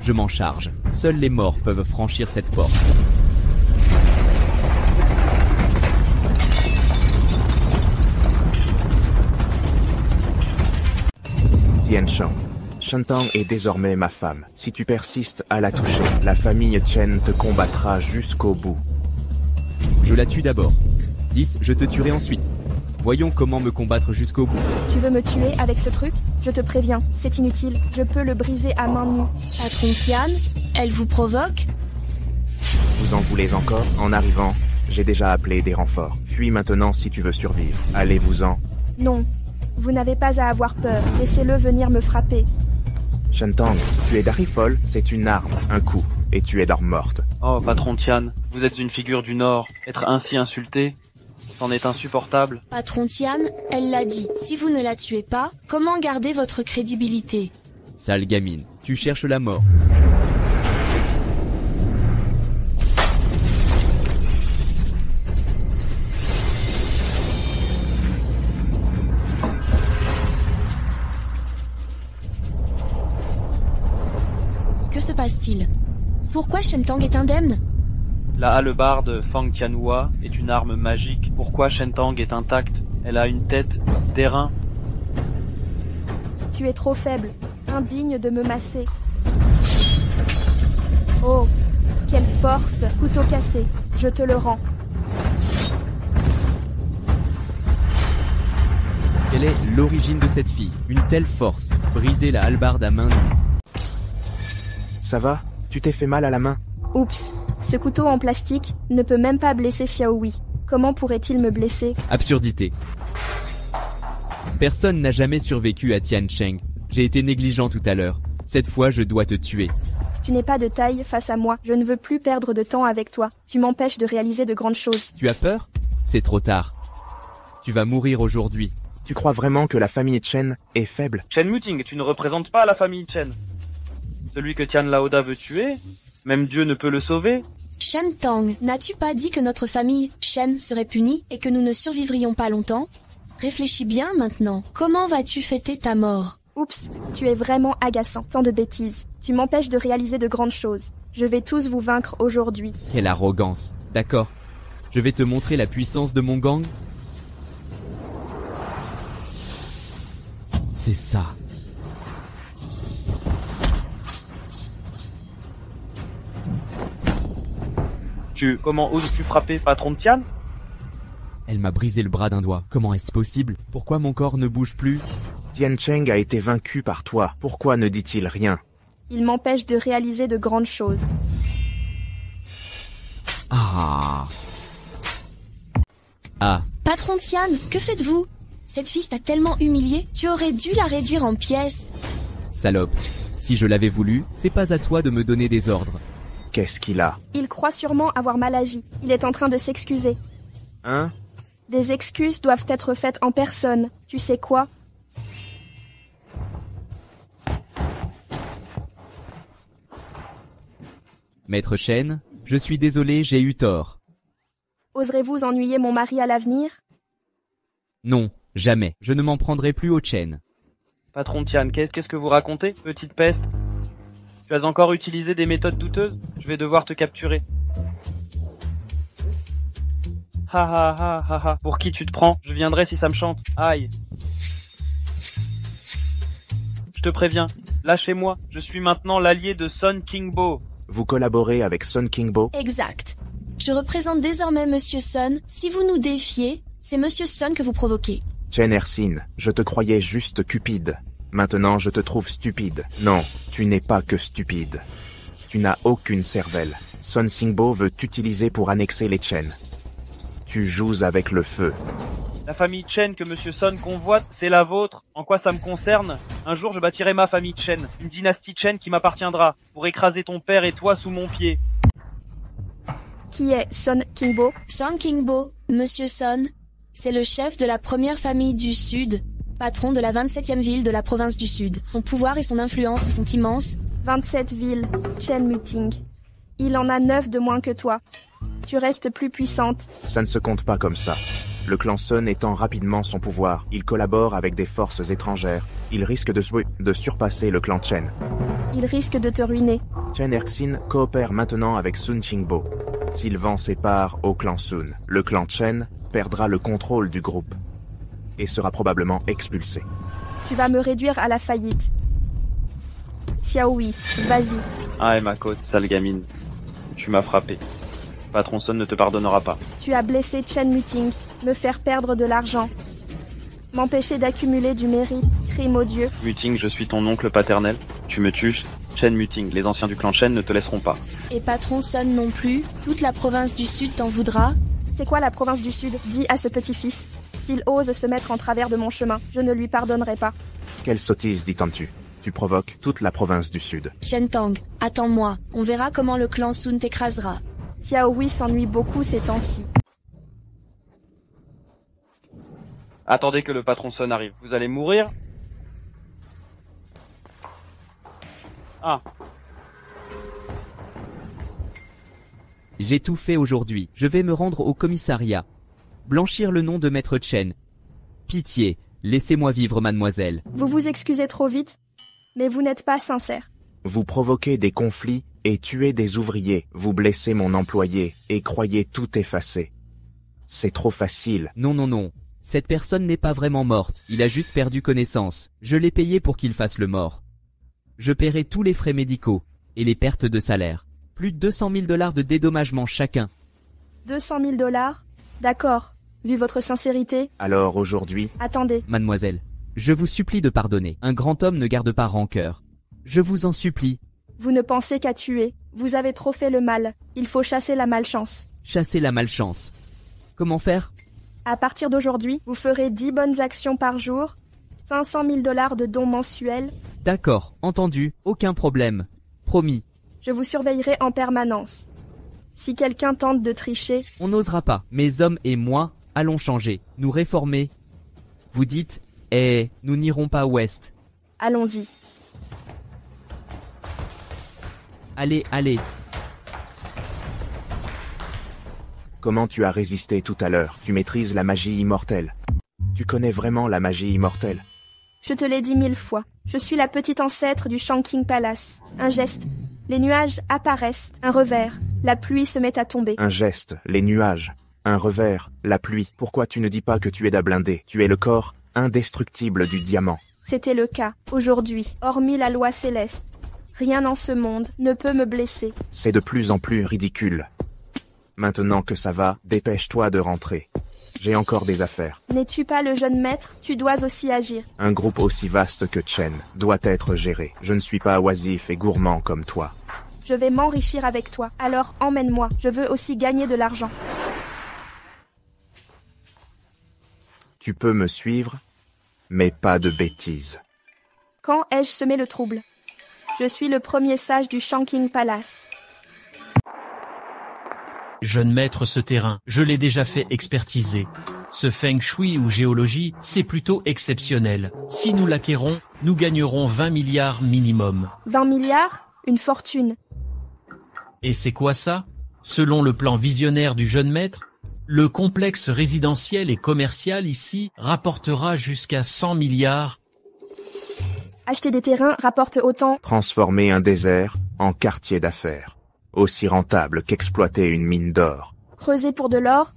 Je m'en charge. Seuls les morts peuvent franchir cette porte. Tian Shang. Shen Tang est désormais ma femme. Si tu persistes à la toucher, la famille Chen te combattra jusqu'au bout. Je la tue d'abord. 10, je te tuerai ensuite. Voyons comment me combattre jusqu'au bout. Tu veux me tuer avec ce truc? Je te préviens, c'est inutile. Je peux le briser à main nue. Patron Tian, elle vous provoque? Vous en voulez encore? En arrivant, j'ai déjà appelé des renforts. Fuis maintenant si tu veux survivre. Allez-vous-en. Non, vous n'avez pas à avoir peur. Laissez-le venir me frapper. Shen Tang, tu es d'Arifol, c'est une arme, un coup, et tu es d'or morte. Oh, patron Tian, vous êtes une figure du Nord. Être ainsi insulté, c'en est insupportable. Patron Tian, elle l'a dit. Si vous ne la tuez pas, comment garder votre crédibilité? Sale gamine, tu cherches la mort. Que se passe-t-il? Pourquoi Shen Tang est indemne? La hallebarde Fang Tianhua est une arme magique. Pourquoi Shen Tang est intacte? Elle a une tête d'airain. Tu es trop faible, indigne de me masser. Oh, quelle force! Couteau cassé, je te le rends. Quelle est l'origine de cette fille? Une telle force, briser la hallebarde à main nue. Ça va? Tu t'es fait mal à la main? Oups, ce couteau en plastique ne peut même pas blesser Xiao Wei. Comment pourrait-il me blesser? Absurdité. Personne n'a jamais survécu à Tian Cheng. J'ai été négligent tout à l'heure. Cette fois, je dois te tuer. Tu n'es pas de taille face à moi. Je ne veux plus perdre de temps avec toi. Tu m'empêches de réaliser de grandes choses. Tu as peur? C'est trop tard. Tu vas mourir aujourd'hui. Tu crois vraiment que la famille Chen est faible? Chen Muting, tu ne représentes pas la famille Chen. Celui que Tian Laoda veut tuer, même Dieu ne peut le sauver. Shen Tang, n'as-tu pas dit que notre famille Shen serait punie et que nous ne survivrions pas longtemps? Réfléchis bien maintenant. Comment vas-tu fêter ta mort? Oups, tu es vraiment agaçant. Tant de bêtises. Tu m'empêches de réaliser de grandes choses. Je vais tous vous vaincre aujourd'hui. Quelle arrogance. D'accord. Je vais te montrer la puissance de mon gang. C'est ça. Comment oses-tu frapper, patron de Tian? Elle m'a brisé le bras d'un doigt. Comment est-ce possible? Pourquoi mon corps ne bouge plus? Tian Cheng a été vaincu par toi. Pourquoi ne dit-il rien? Il m'empêche de réaliser de grandes choses. Ah. Patron Tian, que faites-vous? Cette fille t'a tellement humilié, tu aurais dû la réduire en pièces. Salope. Si je l'avais voulu, c'est pas à toi de me donner des ordres. Qu'est-ce qu'il a? Il croit sûrement avoir mal agi. Il est en train de s'excuser. Hein? Des excuses doivent être faites en personne. Tu sais quoi? Maître Shen, je suis désolé, j'ai eu tort. Oserez-vous ennuyer mon mari à l'avenir? Non, jamais. Je ne m'en prendrai plus au Chen. Patron Tian, qu'est-ce que vous racontez, petite peste? Tu as encore utilisé des méthodes douteuses? Je vais devoir te capturer. Ha ha ha ha ha. Pour qui tu te prends? Je viendrai si ça me chante. Aïe. Je te préviens, lâchez-moi. Je suis maintenant l'allié de Sun Kingbo. Vous collaborez avec Sun Kingbo? Exact. Je représente désormais Monsieur Sun. Si vous nous défiez, c'est Monsieur Sun que vous provoquez. Chen Ersin, je te croyais juste cupide. Maintenant, je te trouve stupide. Non, tu n'es pas que stupide. Tu n'as aucune cervelle. Sun Kingbo veut t'utiliser pour annexer les Chen. Tu joues avec le feu. La famille Chen que Monsieur Sun convoite, c'est la vôtre. En quoi ça me concerne? Un jour, je bâtirai ma famille Chen, une dynastie Chen qui m'appartiendra, pour écraser ton père et toi sous mon pied. Qui est Sun Kingbo? Sun Kingbo, Monsieur Sun, c'est le chef de la première famille du Sud, patron de la 27e ville de la province du Sud. Son pouvoir et son influence sont immenses. 27 villes, Chen Muting. Il en a 9 de moins que toi. Tu restes plus puissante. Ça ne se compte pas comme ça. Le clan Sun étend rapidement son pouvoir. Il collabore avec des forces étrangères. Il risque de surpasser le clan Chen. Il risque de te ruiner. Chen Ersin coopère maintenant avec Sun Kingbo. S'il vend ses parts au clan Sun, le clan Chen perdra le contrôle du groupe et sera probablement expulsé. Tu vas me réduire à la faillite. Xiaohui, vas-y. Ah, et ma côte, sale gamine. Tu m'as frappé. Patron Sun ne te pardonnera pas. Tu as blessé Chen Muting, me faire perdre de l'argent, m'empêcher d'accumuler du mérite, crime odieux. Muting, je suis ton oncle paternel. Tu me tues. Chen Muting, les anciens du clan Chen ne te laisseront pas. Et patron Sun non plus. Toute la province du Sud t'en voudra. C'est quoi la province du Sud? Dis à ce petit-fils. S'il ose se mettre en travers de mon chemin, je ne lui pardonnerai pas. Quelle sottise, dis-tu? Tu provoques toute la province du Sud. Shen Tang, attends-moi. On verra comment le clan Sun t'écrasera. Xiaohui s'ennuie beaucoup ces temps-ci. Attendez que le patron Sun arrive. Vous allez mourir? Ah. J'ai tout fait aujourd'hui. Je vais me rendre au commissariat. Blanchir le nom de Maître Chen. Pitié, laissez-moi vivre, mademoiselle. Vous vous excusez trop vite, mais vous n'êtes pas sincère. Vous provoquez des conflits et tuez des ouvriers. Vous blessez mon employé et croyez tout effacer. C'est trop facile. Non, non, non. Cette personne n'est pas vraiment morte. Il a juste perdu connaissance. Je l'ai payé pour qu'il fasse le mort. Je paierai tous les frais médicaux et les pertes de salaire. Plus de 200 000 $ de dédommagement chacun. 200 000 $? D'accord. Vu votre sincérité... Alors aujourd'hui... Attendez. Mademoiselle, je vous supplie de pardonner. Un grand homme ne garde pas rancœur. Je vous en supplie. Vous ne pensez qu'à tuer. Vous avez trop fait le mal. Il faut chasser la malchance. Chasser la malchance. Comment faire? À partir d'aujourd'hui, vous ferez 10 bonnes actions par jour, 500 000 $ de dons mensuels. D'accord, entendu, aucun problème. Promis. Je vous surveillerai en permanence. Si quelqu'un tente de tricher... On n'osera pas. Mes hommes et moi allons changer, nous réformer. Vous dites, nous n'irons pas ouest. Allons-y. Allez, allez. Comment tu as résisté tout à l'heure? Tu maîtrises la magie immortelle. Tu connais vraiment la magie immortelle? Je te l'ai dit 1000 fois. Je suis la petite ancêtre du Shanking Palace. Un geste. Les nuages apparaissent. Un revers. La pluie se met à tomber. Un geste, les nuages. Un revers, la pluie. Pourquoi tu ne dis pas que tu es blindé? Tu es le corps indestructible du diamant. C'était le cas. Aujourd'hui, hormis la loi céleste, rien en ce monde ne peut me blesser. C'est de plus en plus ridicule. Maintenant que ça va, dépêche-toi de rentrer. J'ai encore des affaires. N'es-tu pas le jeune maître? Tu dois aussi agir. Un groupe aussi vaste que Chen doit être géré. Je ne suis pas oisif et gourmand comme toi. Je vais m'enrichir avec toi. Alors emmène-moi. Je veux aussi gagner de l'argent. Tu peux me suivre, mais pas de bêtises. Quand ai-je semé le trouble? Je suis le premier sage du Shanking Palace. Jeune maître, ce terrain, je l'ai déjà fait expertiser. Ce feng shui ou géologie, c'est plutôt exceptionnel. Si nous l'acquérons, nous gagnerons 20 milliards minimum. 20 milliards? Une fortune. Et c'est quoi ça? Selon le plan visionnaire du jeune maître, le complexe résidentiel et commercial ici rapportera jusqu'à 100 milliards. Acheter des terrains rapporte autant. Transformer un désert en quartier d'affaires. Aussi rentable qu'exploiter une mine d'or. Creuser pour de l'or?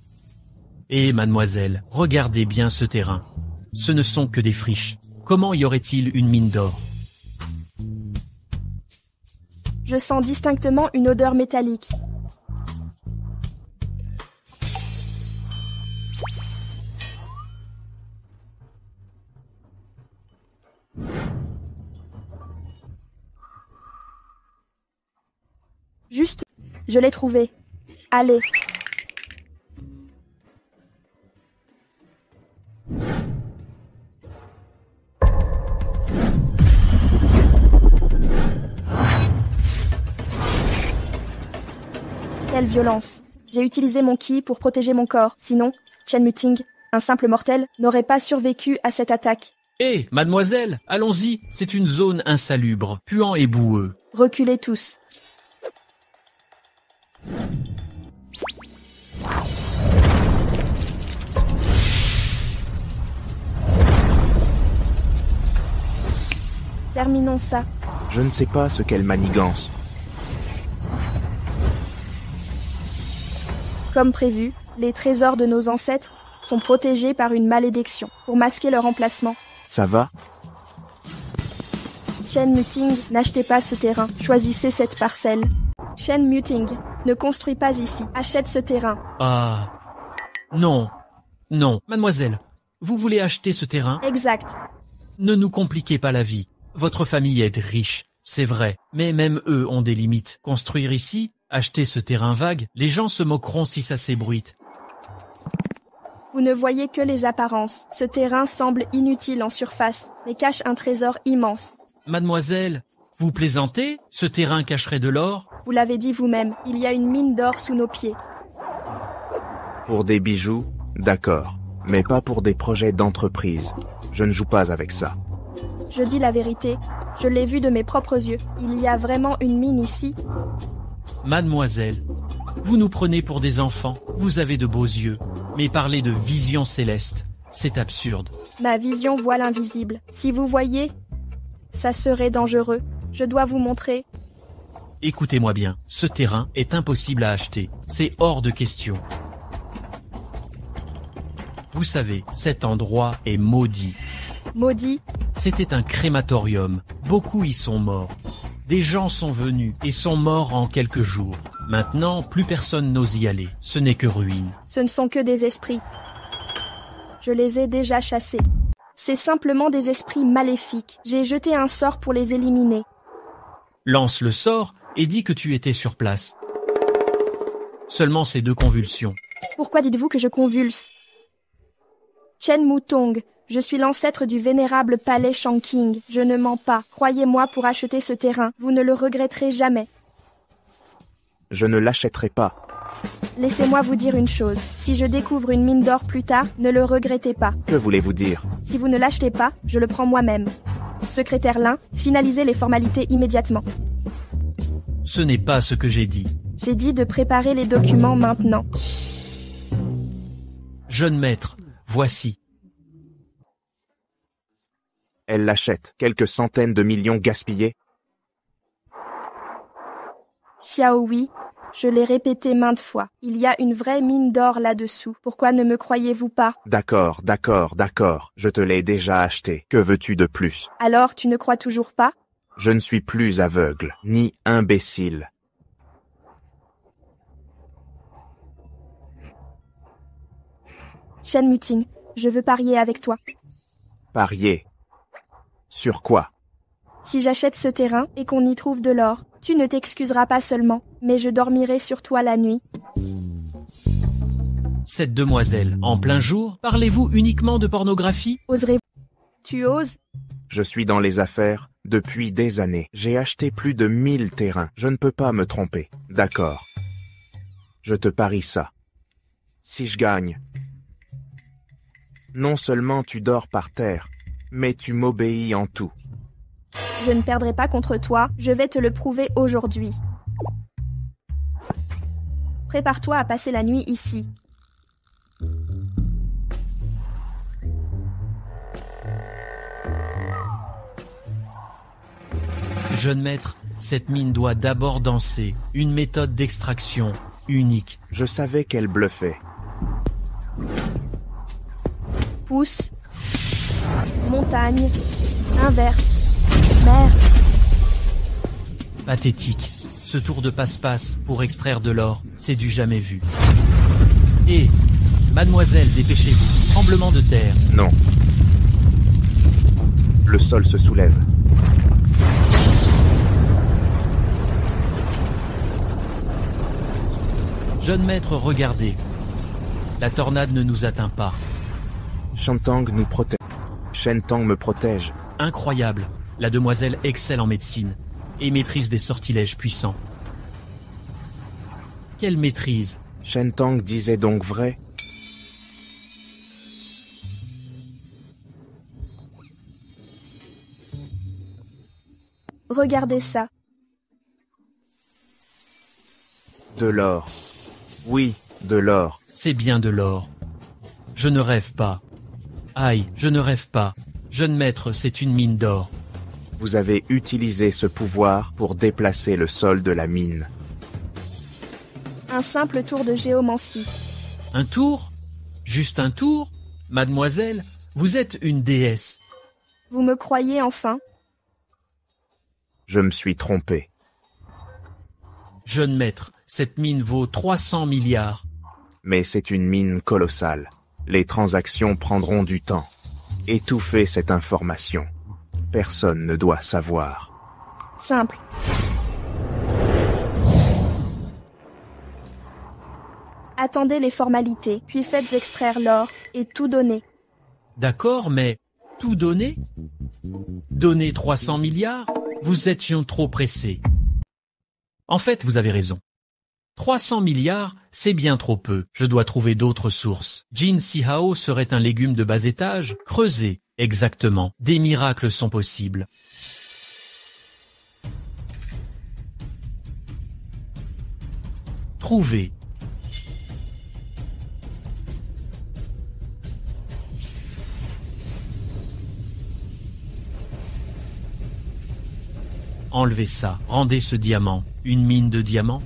Eh mademoiselle, regardez bien ce terrain. Ce ne sont que des friches. Comment y aurait-il une mine d'or? Je sens distinctement une odeur métallique. Juste, je l'ai trouvé. Allez. Quelle violence. J'ai utilisé mon ki pour protéger mon corps. Sinon, Chen Muting, un simple mortel, n'aurait pas survécu à cette attaque. Eh, mademoiselle, allons-y, c'est une zone insalubre, puant et boueux. Reculez tous. Terminons ça. Je ne sais pas ce qu'elle manigance. Comme prévu, les trésors de nos ancêtres sont protégés par une malédiction pour masquer leur emplacement. Ça va? Chen Muting, n'achetez pas ce terrain, choisissez cette parcelle. Chen Muting, ne construis pas ici, achète ce terrain. Ah, non, non, mademoiselle, vous voulez acheter ce terrain? Exact. Ne nous compliquez pas la vie. Votre famille est riche, c'est vrai, mais même eux ont des limites. Construire ici, acheter ce terrain vague, les gens se moqueront si ça s'ébruite. Vous ne voyez que les apparences. Ce terrain semble inutile en surface, mais cache un trésor immense. Mademoiselle, vous plaisantez? Ce terrain cacherait de l'or? Vous l'avez dit vous-même, il y a une mine d'or sous nos pieds. Pour des bijoux, d'accord, mais pas pour des projets d'entreprise. Je ne joue pas avec ça. Je dis la vérité, je l'ai vu de mes propres yeux. Il y a vraiment une mine ici. Mademoiselle, vous nous prenez pour des enfants, vous avez de beaux yeux, mais parler de vision céleste, c'est absurde. Ma vision voit l'invisible. Si vous voyez, ça serait dangereux. Je dois vous montrer. Écoutez-moi bien, ce terrain est impossible à acheter, c'est hors de question. Vous savez, cet endroit est maudit. Maudit? C'était un crématorium, beaucoup y sont morts. Des gens sont venus et sont morts en quelques jours. Maintenant, plus personne n'ose y aller, ce n'est que ruine. Ce ne sont que des esprits. Je les ai déjà chassés. C'est simplement des esprits maléfiques. J'ai jeté un sort pour les éliminer. Lance le sort et dis que tu étais sur place. Seulement ces 2 convulsions. Pourquoi dites-vous que je convulse? Chen Mutong, je suis l'ancêtre du vénérable palais Shanking. Je ne mens pas. Croyez-moi pour acheter ce terrain. Vous ne le regretterez jamais. Je ne l'achèterai pas. Laissez-moi vous dire une chose. Si je découvre une mine d'or plus tard, ne le regrettez pas. Que voulez-vous dire? Si vous ne l'achetez pas, je le prends moi-même. Secrétaire Lin, finalisez les formalités immédiatement. Ce n'est pas ce que j'ai dit. J'ai dit de préparer les documents maintenant. Jeune maître, voici. Elle l'achète. Quelques centaines de millions gaspillés. Xiao Hui, je l'ai répété maintes fois. Il y a une vraie mine d'or là-dessous. Pourquoi ne me croyez-vous pas? D'accord. Je te l'ai déjà acheté. Que veux-tu de plus? Alors, tu ne crois toujours pas? Je ne suis plus aveugle, ni imbécile. Shen Muting, je veux parier avec toi. Parier. Sur quoi? Si j'achète ce terrain et qu'on y trouve de l'or, tu ne t'excuseras pas seulement, mais je dormirai sur toi la nuit. Cette demoiselle, en plein jour, parlez-vous uniquement de pornographie? Oserais-vous? Tu oses? Je suis dans les affaires depuis des années. J'ai acheté plus de 1000 terrains. Je ne peux pas me tromper. D'accord. Je te parie ça. Si je gagne, non seulement tu dors par terre, mais tu m'obéis en tout. Je ne perdrai pas contre toi, je vais te le prouver aujourd'hui. Prépare-toi à passer la nuit ici. Jeune maître, cette mine doit d'abord danser. Une méthode d'extraction unique. Je savais qu'elle bluffait. Pouce, montagne, inverse, mer. Pathétique. Ce tour de passe-passe pour extraire de l'or, c'est du jamais vu. Et, mademoiselle, dépêchez-vous. Tremblement de terre. Non. Le sol se soulève. Jeune maître, regardez. La tornade ne nous atteint pas. Shentang nous protège. Shentang me protège. Incroyable. La demoiselle excelle en médecine et maîtrise des sortilèges puissants. Quelle maîtrise! Shentang disait donc vrai? Regardez ça. De l'or. Oui, de l'or. C'est bien de l'or. Je ne rêve pas. Aïe, je ne rêve pas. Jeune maître, c'est une mine d'or. Vous avez utilisé ce pouvoir pour déplacer le sol de la mine. Un simple tour de géomancie. Un tour? Juste un tour? Mademoiselle, vous êtes une déesse. Vous me croyez enfin? Je me suis trompé. Jeune maître, cette mine vaut 300 milliards. Mais c'est une mine colossale. Les transactions prendront du temps. Étouffer cette information. Personne ne doit savoir. Simple. Attendez les formalités, puis faites extraire l'or et tout donner. D'accord, mais tout donner? Donner 300 milliards? Vous étiez trop pressé. En fait, vous avez raison. 300 milliards, c'est bien trop peu. Je dois trouver d'autres sources. Jin Sihao serait un légume de bas étage? Creusez. Exactement. Des miracles sont possibles. Trouvez. Enlevez ça. Rendez ce diamant. Une mine de diamants?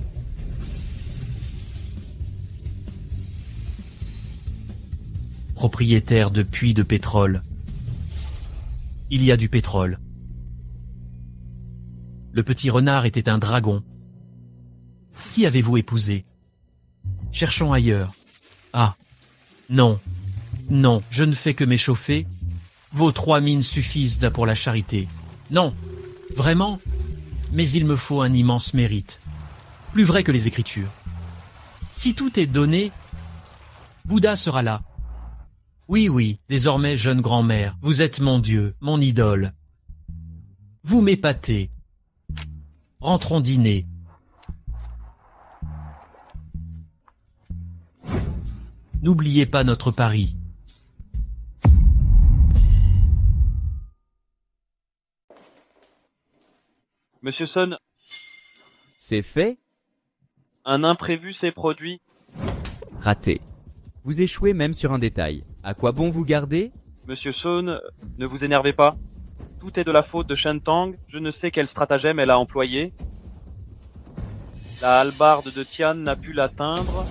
Propriétaire de puits de pétrole. Il y a du pétrole. Le petit renard était un dragon. Qui avez-vous épousé? Cherchons ailleurs. Ah. Non. Non, je ne fais que m'échauffer. Vos 3 mines suffisent pour la charité. Non. Vraiment? Mais il me faut un immense mérite. Plus vrai que les Écritures. Si tout est donné, Bouddha sera là. Oui, oui, désormais, jeune grand-mère, vous êtes mon Dieu, mon idole. Vous m'épatez. Rentrons dîner. N'oubliez pas notre pari. Monsieur Son, C'est fait? un imprévu s'est produit. Raté. Vous échouez même sur un détail. À quoi bon vous garder? Monsieur Sun, ne vous énervez pas. Tout est de la faute de Shen Tang. Je ne sais quel stratagème elle a employé. La hallebarde de Tian n'a pu l'atteindre.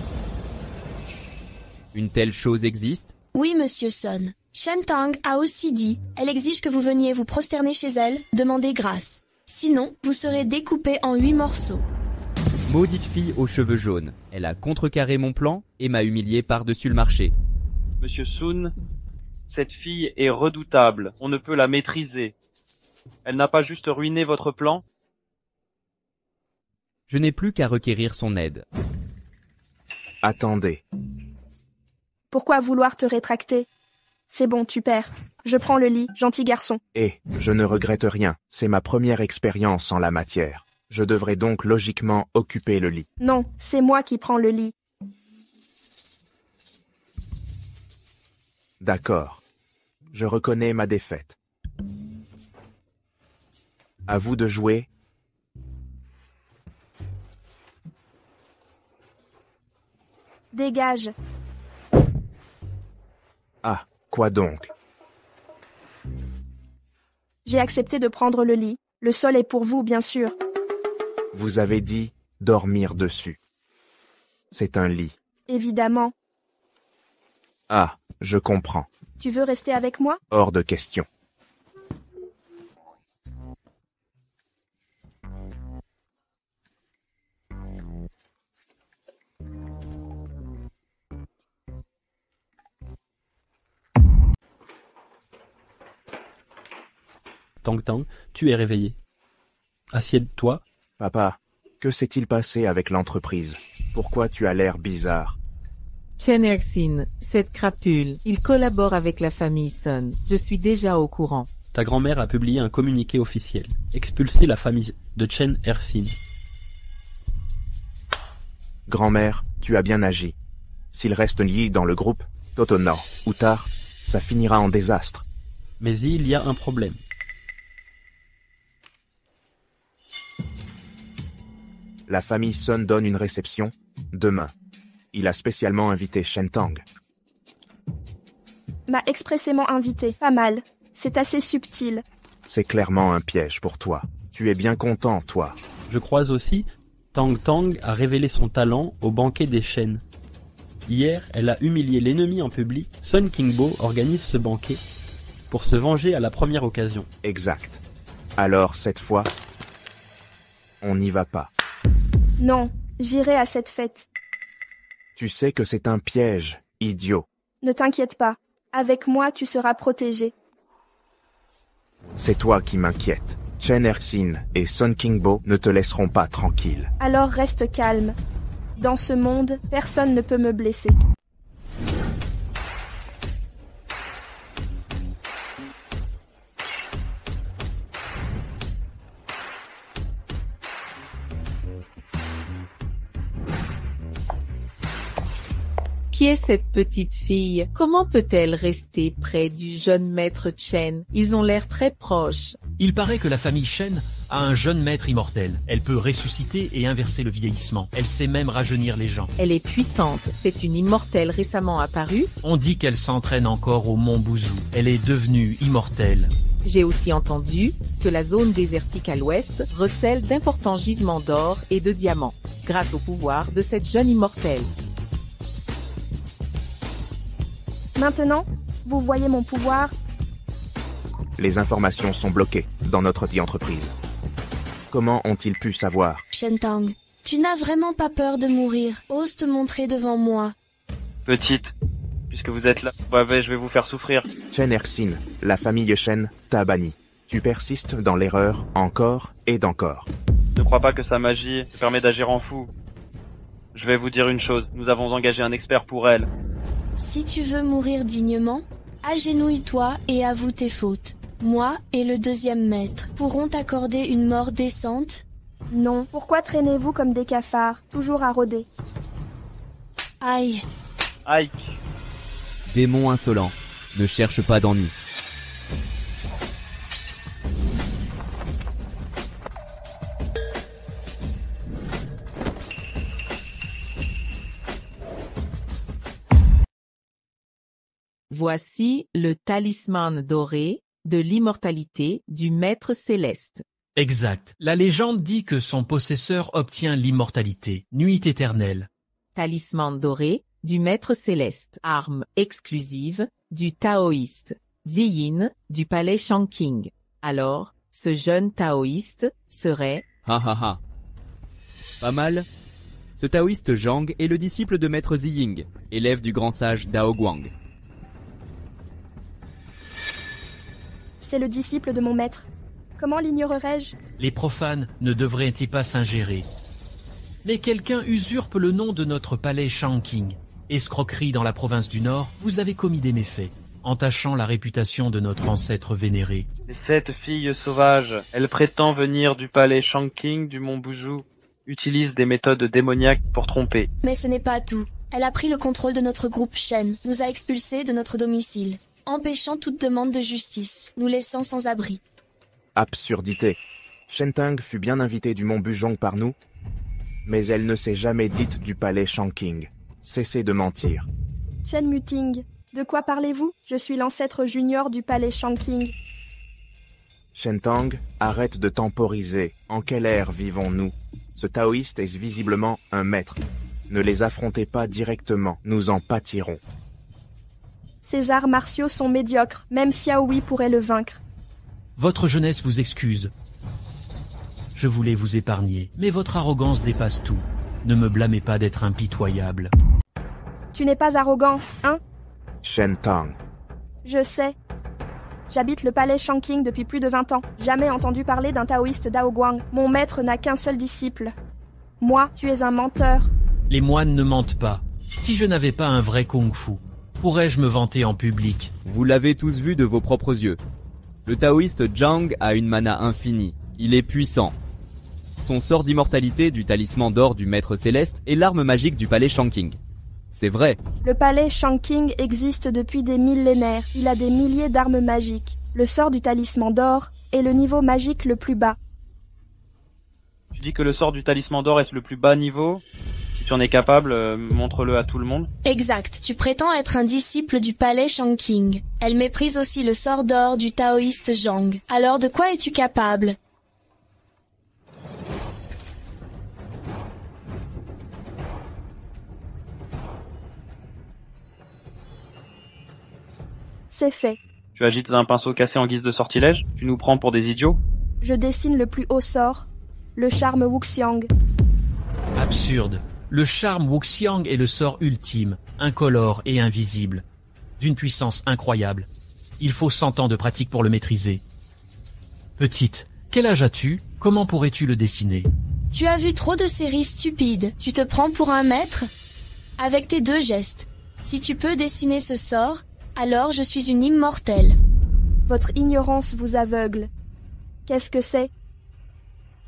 Une telle chose existe? Oui, monsieur Sun. Shen Tang a aussi dit, elle exige que vous veniez vous prosterner chez elle, demander grâce. Sinon, vous serez découpé en 8 morceaux. Maudite fille aux cheveux jaunes. Elle a contrecarré mon plan et m'a humilié par-dessus le marché. Monsieur Sun, cette fille est redoutable. On ne peut la maîtriser. Elle n'a pas juste ruiné votre plan? Je n'ai plus qu'à requérir son aide. Attendez. Pourquoi vouloir te rétracter? C'est bon, tu perds. Je prends le lit, gentil garçon. Je ne regrette rien. C'est ma première expérience en la matière. Je devrais donc logiquement occuper le lit. Non, c'est moi qui prends le lit. D'accord. Je reconnais ma défaite. À vous de jouer. Dégage. Ah, quoi donc? J'ai accepté de prendre le lit. Le sol est pour vous, bien sûr. Vous avez dit dormir dessus. C'est un lit. Évidemment. Ah, je comprends. Tu veux rester avec moi? Hors de question. Tang Tang, tu es réveillé. Assieds-toi. Papa, que s'est-il passé avec l'entreprise? Pourquoi tu as l'air bizarre? Chen Erxin, cette crapule, il collabore avec la famille Sun. Je suis déjà au courant. Ta grand-mère a publié un communiqué officiel. Expulser la famille de Chen Erxin. Grand-mère, tu as bien agi. S'il reste lié dans le groupe, tôt ou tard, ça finira en désastre. Mais il y a un problème. La famille Sun donne une réception demain. Il a spécialement invité Shen Tang. M'a expressément invité. Pas mal. C'est assez subtil. C'est clairement un piège pour toi. Tu es bien content, toi. Je crois aussi, Tang Tang a révélé son talent au banquet des Shen. Hier, elle a humilié l'ennemi en public. Sun Kingbo organise ce banquet pour se venger à la première occasion. Exact. Alors, cette fois, on n'y va pas. Non, j'irai à cette fête. Tu sais que c'est un piège, idiot. Ne t'inquiète pas. Avec moi, tu seras protégé. C'est toi qui m'inquiète. Chen Erxin et Sun Kingbo ne te laisseront pas tranquille. Alors reste calme. Dans ce monde, personne ne peut me blesser. Qui est cette petite fille? Comment peut-elle rester près du jeune maître Chen? Ils ont l'air très proches. Il paraît que la famille Shen a un jeune maître immortel. Elle peut ressusciter et inverser le vieillissement. Elle sait même rajeunir les gens. Elle est puissante. C'est une immortelle récemment apparue. On dit qu'elle s'entraîne encore au mont Bouzou. Elle est devenue immortelle. J'ai aussi entendu que la zone désertique à l'ouest recèle d'importants gisements d'or et de diamants, grâce au pouvoir de cette jeune immortelle. Maintenant, vous voyez mon pouvoir. Les informations sont bloquées dans notre dit entreprise. Comment ont-ils pu savoir? Shen Tang, tu n'as vraiment pas peur de mourir. Ose te montrer devant moi. Petite, puisque vous êtes là, je vais vous faire souffrir. Chen Erxin, la famille Shen t'a banni. Tu persistes dans l'erreur encore et d'encore. Ne crois pas que sa magie te permet d'agir en fou. Je vais vous dire une chose, nous avons engagé un expert pour elle. Si tu veux mourir dignement, agenouille-toi et avoue tes fautes. Moi et le deuxième maître pourront t'accorder une mort décente. Non, pourquoi traînez-vous comme des cafards, toujours à rôder? Aïe. Aïe. Démon insolent, ne cherche pas d'ennui. Voici le talisman doré de l'immortalité du Maître Céleste. Exact. La légende dit que son possesseur obtient l'immortalité, nuit éternelle. Talisman doré du Maître Céleste, arme exclusive du taoïste Ziyin du palais Chongqing. Alors, ce jeune taoïste serait... Ha ha ha. Pas mal. Ce taoïste Zhang est le disciple de Maître Ziying, élève du grand sage Dao Guang. C'est le disciple de mon maître. Comment l'ignorerais-je? Les profanes ne devraient-ils pas s'ingérer? Mais quelqu'un usurpe le nom de notre palais Chongqing. Escroquerie dans la province du Nord, vous avez commis des méfaits, entachant la réputation de notre ancêtre vénéré. Cette fille sauvage, elle prétend venir du palais Chongqing du mont Buzhou, utilise des méthodes démoniaques pour tromper. Mais ce n'est pas tout. Elle a pris le contrôle de notre groupe Shen, nous a expulsés de notre domicile, empêchant toute demande de justice, nous laissant sans abri. Absurdité. Shentang fut bien invitée du mont Buzhong par nous, mais elle ne s'est jamais dite du palais Chongqing. Cessez de mentir. Chen Muting, de quoi parlez-vous? Je suis l'ancêtre junior du palais Chongqing. Shentang, arrête de temporiser. En quelle ère vivons-nous? Ce taoïste est visiblement un maître. Ne les affrontez pas directement, nous en pâtirons. Ces arts martiaux sont médiocres, même Xiaohui pourrait le vaincre. Votre jeunesse vous excuse. Je voulais vous épargner, mais votre arrogance dépasse tout. Ne me blâmez pas d'être impitoyable. Tu n'es pas arrogant, hein? Shentang. Je sais. J'habite le palais Chongqing depuis plus de 20 ans. Jamais entendu parler d'un taoïste Dao Guang. Mon maître n'a qu'un seul disciple. Moi, tu es un menteur. Les moines ne mentent pas. Si je n'avais pas un vrai kung-fu, pourrais-je me vanter en public? Vous l'avez tous vu de vos propres yeux. Le taoïste Zhang a une mana infinie. Il est puissant. Son sort d'immortalité du talisman d'or du Maître Céleste est l'arme magique du palais Chongqing. C'est vrai. Le palais Chongqing existe depuis des millénaires. Il a des milliers d'armes magiques. Le sort du talisman d'or est le niveau magique le plus bas. Tu dis que le sort du talisman d'or est le plus bas niveau? Si tu en es capable, montre-le à tout le monde. Exact, tu prétends être un disciple du palais Chongqing. Elle méprise aussi le sort d'or du taoïste Zhang. Alors de quoi es-tu capable? C'est fait. Tu agites un pinceau cassé en guise de sortilège? Tu nous prends pour des idiots? Je dessine le plus haut sort, le charme Wuxiang. Absurde. Le charme Wuxiang est le sort ultime, incolore et invisible, d'une puissance incroyable. Il faut 100 ans de pratique pour le maîtriser. Petite, quel âge as-tu? Comment pourrais-tu le dessiner? Tu as vu trop de séries stupides. Tu te prends pour un maître? Avec tes 2 gestes. Si tu peux dessiner ce sort, alors je suis une immortelle. Votre ignorance vous aveugle. Qu'est-ce que c'est?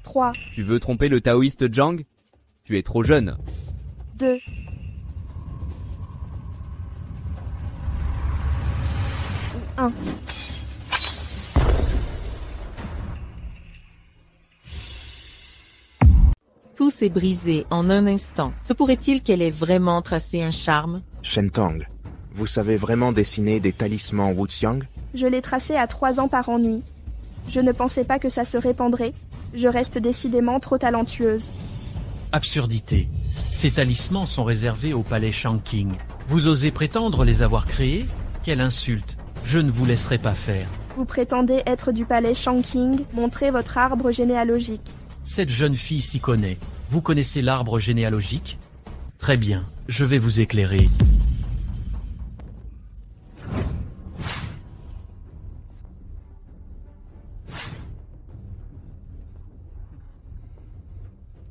3. Tu veux tromper le taoïste Zhang? Tu es trop jeune. 2. 1. Tout s'est brisé en un instant. Se pourrait-il qu'elle ait vraiment tracé un charme? Shentang, vous savez vraiment dessiner des talismans Wuxiang? Je l'ai tracé à 3 ans par ennui. Je ne pensais pas que ça se répandrait. Je reste décidément trop talentueuse. Absurdité. Ces talismans sont réservés au palais Chongqing. Vous osez prétendre les avoir créés? Quelle insulte. Je ne vous laisserai pas faire. Vous prétendez être du palais Chongqing, montrez votre arbre généalogique. Cette jeune fille s'y connaît. Vous connaissez l'arbre généalogique? Très bien, je vais vous éclairer.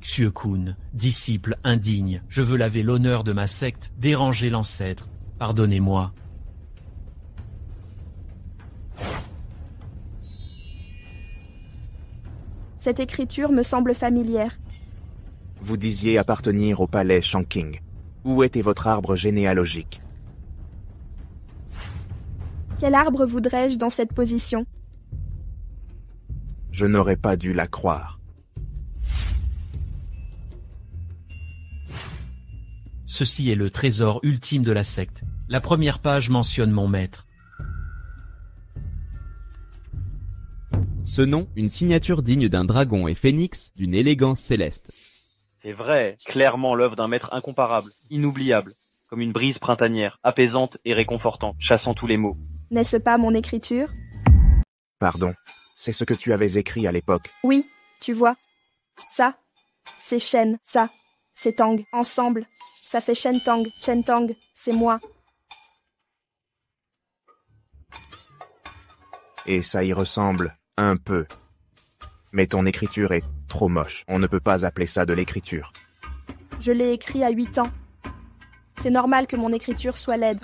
Xue-kun, disciple indigne, je veux laver l'honneur de ma secte, déranger l'ancêtre. Pardonnez-moi. Cette écriture me semble familière. Vous disiez appartenir au palais Chongqing. Où était votre arbre généalogique? Quel arbre voudrais-je dans cette position? Je n'aurais pas dû la croire. Ceci est le trésor ultime de la secte. La première page mentionne mon maître. Ce nom, une signature digne d'un dragon et phénix, d'une élégance céleste. C'est vrai, clairement l'œuvre d'un maître incomparable, inoubliable, comme une brise printanière, apaisante et réconfortante, chassant tous les maux. N'est-ce pas mon écriture? Pardon, c'est ce que tu avais écrit à l'époque. Oui, tu vois. Ça, c'est Shen, ça, c'est Tang. Ensemble, ça fait Shen Tang. Shen Tang, c'est moi. Et ça y ressemble un peu. Mais ton écriture est trop moche. On ne peut pas appeler ça de l'écriture. Je l'ai écrit à 8 ans. C'est normal que mon écriture soit laide.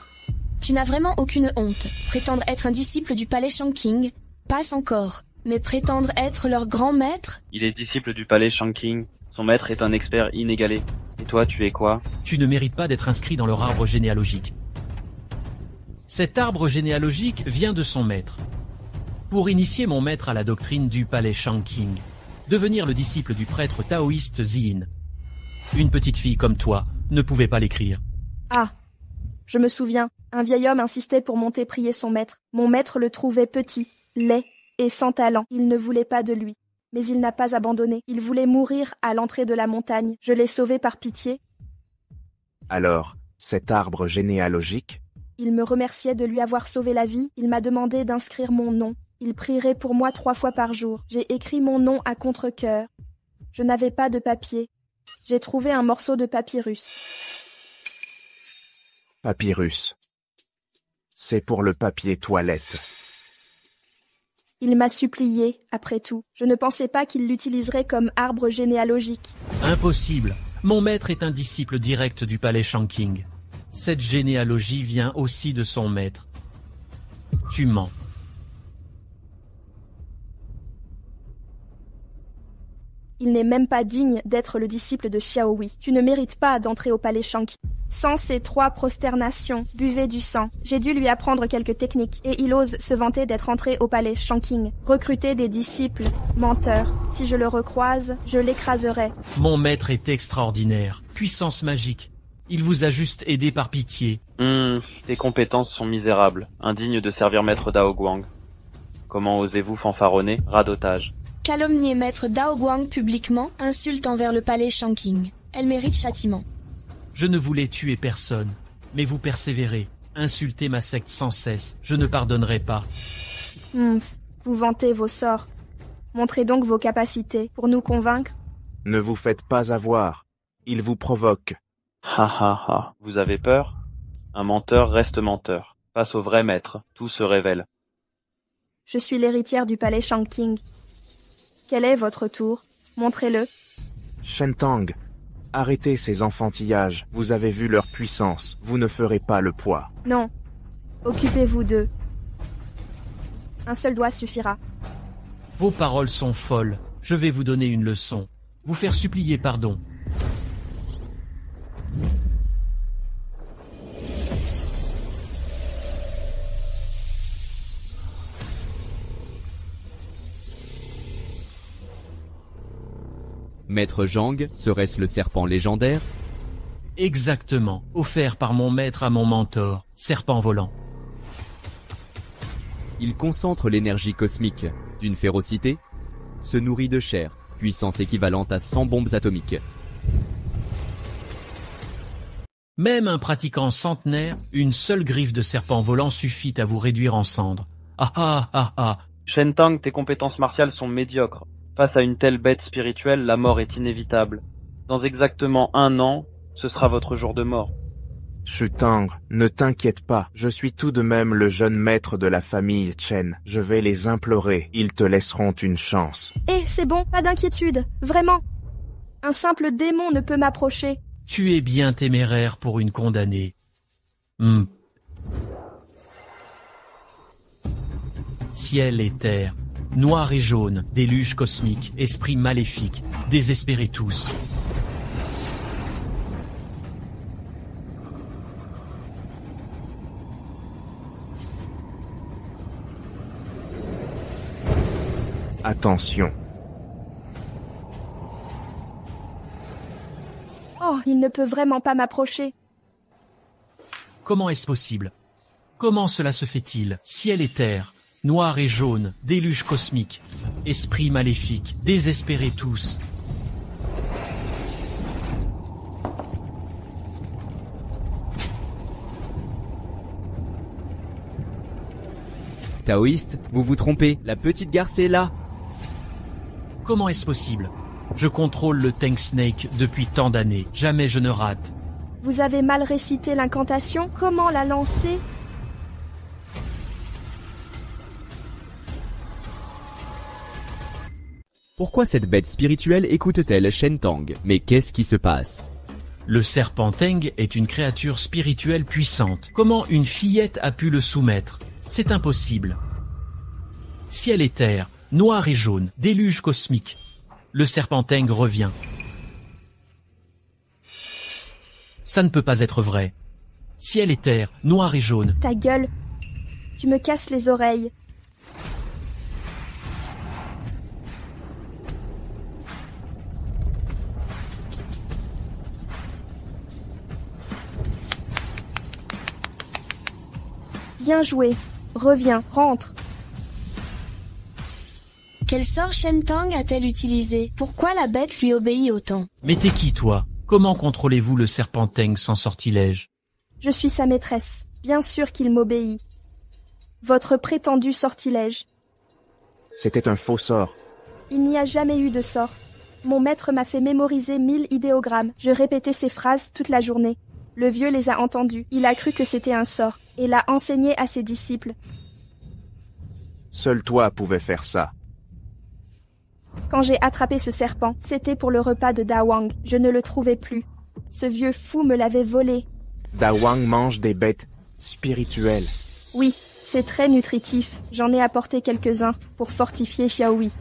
Tu n'as vraiment aucune honte. Prétendre être un disciple du palais Shanking passe encore. Mais prétendre être leur grand maître? Il est disciple du palais Shanking. Son maître est un expert inégalé. Et toi, tu es quoi? Tu ne mérites pas d'être inscrit dans leur arbre généalogique. Cet arbre généalogique vient de son maître. Pour initier mon maître à la doctrine du palais Shanking, devenir le disciple du prêtre taoïste Ziyin. Une petite fille comme toi ne pouvait pas l'écrire. Ah, je me souviens, un vieil homme insistait pour monter prier son maître. Mon maître le trouvait petit, laid et sans talent. Il ne voulait pas de lui. Mais il n'a pas abandonné. Il voulait mourir à l'entrée de la montagne. Je l'ai sauvé par pitié. Alors, cet arbre généalogique? Il me remerciait de lui avoir sauvé la vie. Il m'a demandé d'inscrire mon nom. Il prierait pour moi 3 fois par jour. J'ai écrit mon nom à contre-cœur. Je n'avais pas de papier. J'ai trouvé un morceau de papyrus. Papyrus. C'est pour le papier toilette. Il m'a supplié, après tout. Je ne pensais pas qu'il l'utiliserait comme arbre généalogique. Impossible. Mon maître est un disciple direct du palais Shanking. Cette généalogie vient aussi de son maître. Tu mens. Il n'est même pas digne d'être le disciple de Xiaowei. Tu ne mérites pas d'entrer au palais Shanking. Sans ces 3 prosternations, buvez du sang. J'ai dû lui apprendre quelques techniques, et il ose se vanter d'être entré au palais Shanking. Recruter des disciples, menteur. Si je le recroise, je l'écraserai. Mon maître est extraordinaire. Puissance magique. Il vous a juste aidé par pitié. Tes compétences sont misérables, indignes de servir maître Dao Guang. Comment osez-vous fanfaronner, radotage? Calomnier maître Dao Guang publiquement, insulte envers le palais Shanking. Elle mérite châtiment. Je ne voulais tuer personne, mais vous persévérez. Insultez ma secte sans cesse. Je ne pardonnerai pas. Vous vantez vos sorts. Montrez donc vos capacités pour nous convaincre. Ne vous faites pas avoir. Il vous provoque. Ha ha ha. Vous avez peur? Un menteur reste menteur. Face au vrai maître, tout se révèle. Je suis l'héritière du palais Shanking. Quel est votre tour? Montrez-le. Shen Tang, arrêtez ces enfantillages. Vous avez vu leur puissance. Vous ne ferez pas le poids. Non. Occupez-vous d'eux. Un seul doigt suffira. Vos paroles sont folles. Je vais vous donner une leçon. Vous faire supplier pardon. Maître Zhang, serait-ce le serpent légendaire? Exactement, offert par mon maître à mon mentor, serpent volant. Il concentre l'énergie cosmique d'une férocité, se nourrit de chair, puissance équivalente à 100 bombes atomiques. Même un pratiquant centenaire, une seule griffe de serpent volant suffit à vous réduire en cendres. Ah ah ah ah. Shen Tang, tes compétences martiales sont médiocres. Face à une telle bête spirituelle, la mort est inévitable. Dans exactement 1 an, ce sera votre jour de mort. Shu Tang, ne t'inquiète pas. Je suis tout de même le jeune maître de la famille Chen. Je vais les implorer. Ils te laisseront une chance. C'est bon, pas d'inquiétude. Vraiment. Un simple démon ne peut m'approcher. Tu es bien téméraire pour une condamnée. Ciel et terre, noir et jaune, déluge cosmique, esprit maléfique, désespérez tous. Attention. Oh, il ne peut vraiment pas m'approcher. Comment est-ce possible? Comment cela se fait-il? Ciel et terre, noir et jaune, déluge cosmique, esprits maléfiques, désespérés tous. Taoïste, vous vous trompez, la petite garce est là. Comment est-ce possible? Je contrôle le Tank Snake depuis tant d'années, jamais je ne rate. Vous avez mal récité l'incantation? Comment la lancer? Pourquoi cette bête spirituelle écoute-t-elle Shen Tang? Mais qu'est-ce qui se passe? Le serpent Teng est une créature spirituelle puissante. Comment une fillette a pu le soumettre? C'est impossible. Ciel et terre, noir et jaune, déluge cosmique. Le serpent Teng revient. Ça ne peut pas être vrai. Ciel et terre, noir et jaune. Ta gueule. Tu me casses les oreilles. Bien joué. Reviens, rentre. Quel sort Shen Tang a-t-elle utilisé? Pourquoi la bête lui obéit autant? Mais t'es qui, toi? Comment contrôlez-vous le serpent Teng sans sortilège? Je suis sa maîtresse. Bien sûr qu'il m'obéit. Votre prétendu sortilège. C'était un faux sort. Il n'y a jamais eu de sort. Mon maître m'a fait mémoriser 1000 idéogrammes. Je répétais ces phrases toute la journée. Le vieux les a entendus. Il a cru que c'était un sort et l'a enseigné à ses disciples. Seul toi pouvais faire ça. Quand j'ai attrapé ce serpent, c'était pour le repas de Da Wang. Je ne le trouvais plus. Ce vieux fou me l'avait volé. Da Wang mange des bêtes spirituelles. Oui, c'est très nutritif. J'en ai apporté quelques-uns pour fortifier Xiaohui.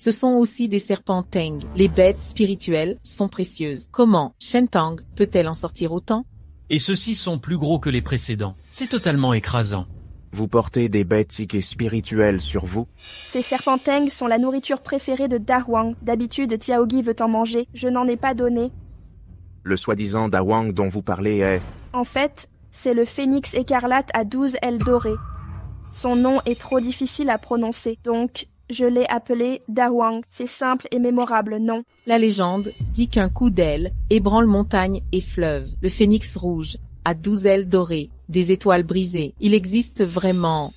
Ce sont aussi des serpents Teng. Les bêtes spirituelles sont précieuses. Comment Shen Tang peut-elle en sortir autant? Et ceux-ci sont plus gros que les précédents. C'est totalement écrasant. Vous portez des bêtes psychiques spirituelles sur vous? Ces serpents Teng sont la nourriture préférée de Da Wang. D'habitude, Tiaogi veut en manger. Je n'en ai pas donné. Le soi-disant Da Wang dont vous parlez est... En fait, c'est le phénix écarlate à 12 ailes dorées. Son nom est trop difficile à prononcer, donc... je l'ai appelé Da Wang. C'est simple et mémorable, non? La légende dit qu'un coup d'aile ébranle montagne et fleuve. Le phénix rouge a 12 ailes dorées, des étoiles brisées. Il existe vraiment.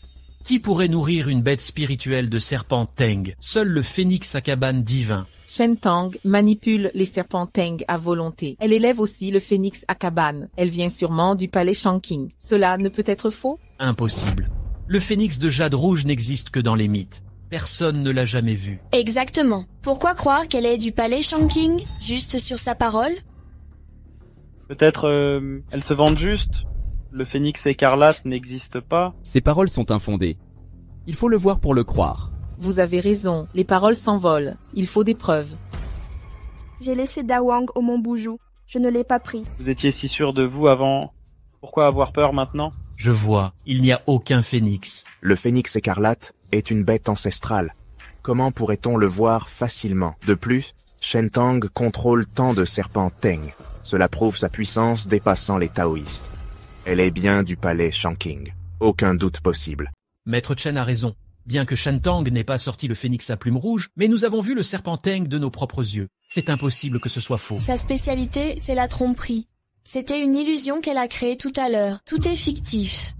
Qui pourrait nourrir une bête spirituelle de serpent Teng? Seul le phénix à cabane divin. Shen Tang manipule les serpents Teng à volonté. Elle élève aussi le phénix à cabane. Elle vient sûrement du palais Shanking. Cela ne peut être faux? Impossible. Le phénix de jade rouge n'existe que dans les mythes. Personne ne l'a jamais vu. Exactement. Pourquoi croire qu'elle est du palais Shanking, juste sur sa parole? Peut-être elle se vante juste. Le phénix écarlate n'existe pas. Ces paroles sont infondées. Il faut le voir pour le croire. Vous avez raison, les paroles s'envolent. Il faut des preuves. J'ai laissé Da Wang au Mont Boujou. Je ne l'ai pas pris. Vous étiez si sûr de vous avant. Pourquoi avoir peur maintenant? Je vois, il n'y a aucun phénix. Le phénix écarlate est une bête ancestrale. Comment pourrait-on le voir facilement? De plus, Shen Tang contrôle tant de serpents Teng. Cela prouve sa puissance dépassant les taoïstes. Elle est bien du palais Shanking. Aucun doute possible. Maître Chen a raison. Bien que Shen Tang n'ait pas sorti le phénix à plumes rouges, mais nous avons vu le serpent Teng de nos propres yeux. C'est impossible que ce soit faux. Sa spécialité, c'est la tromperie. C'était une illusion qu'elle a créée tout à l'heure. Tout est fictif.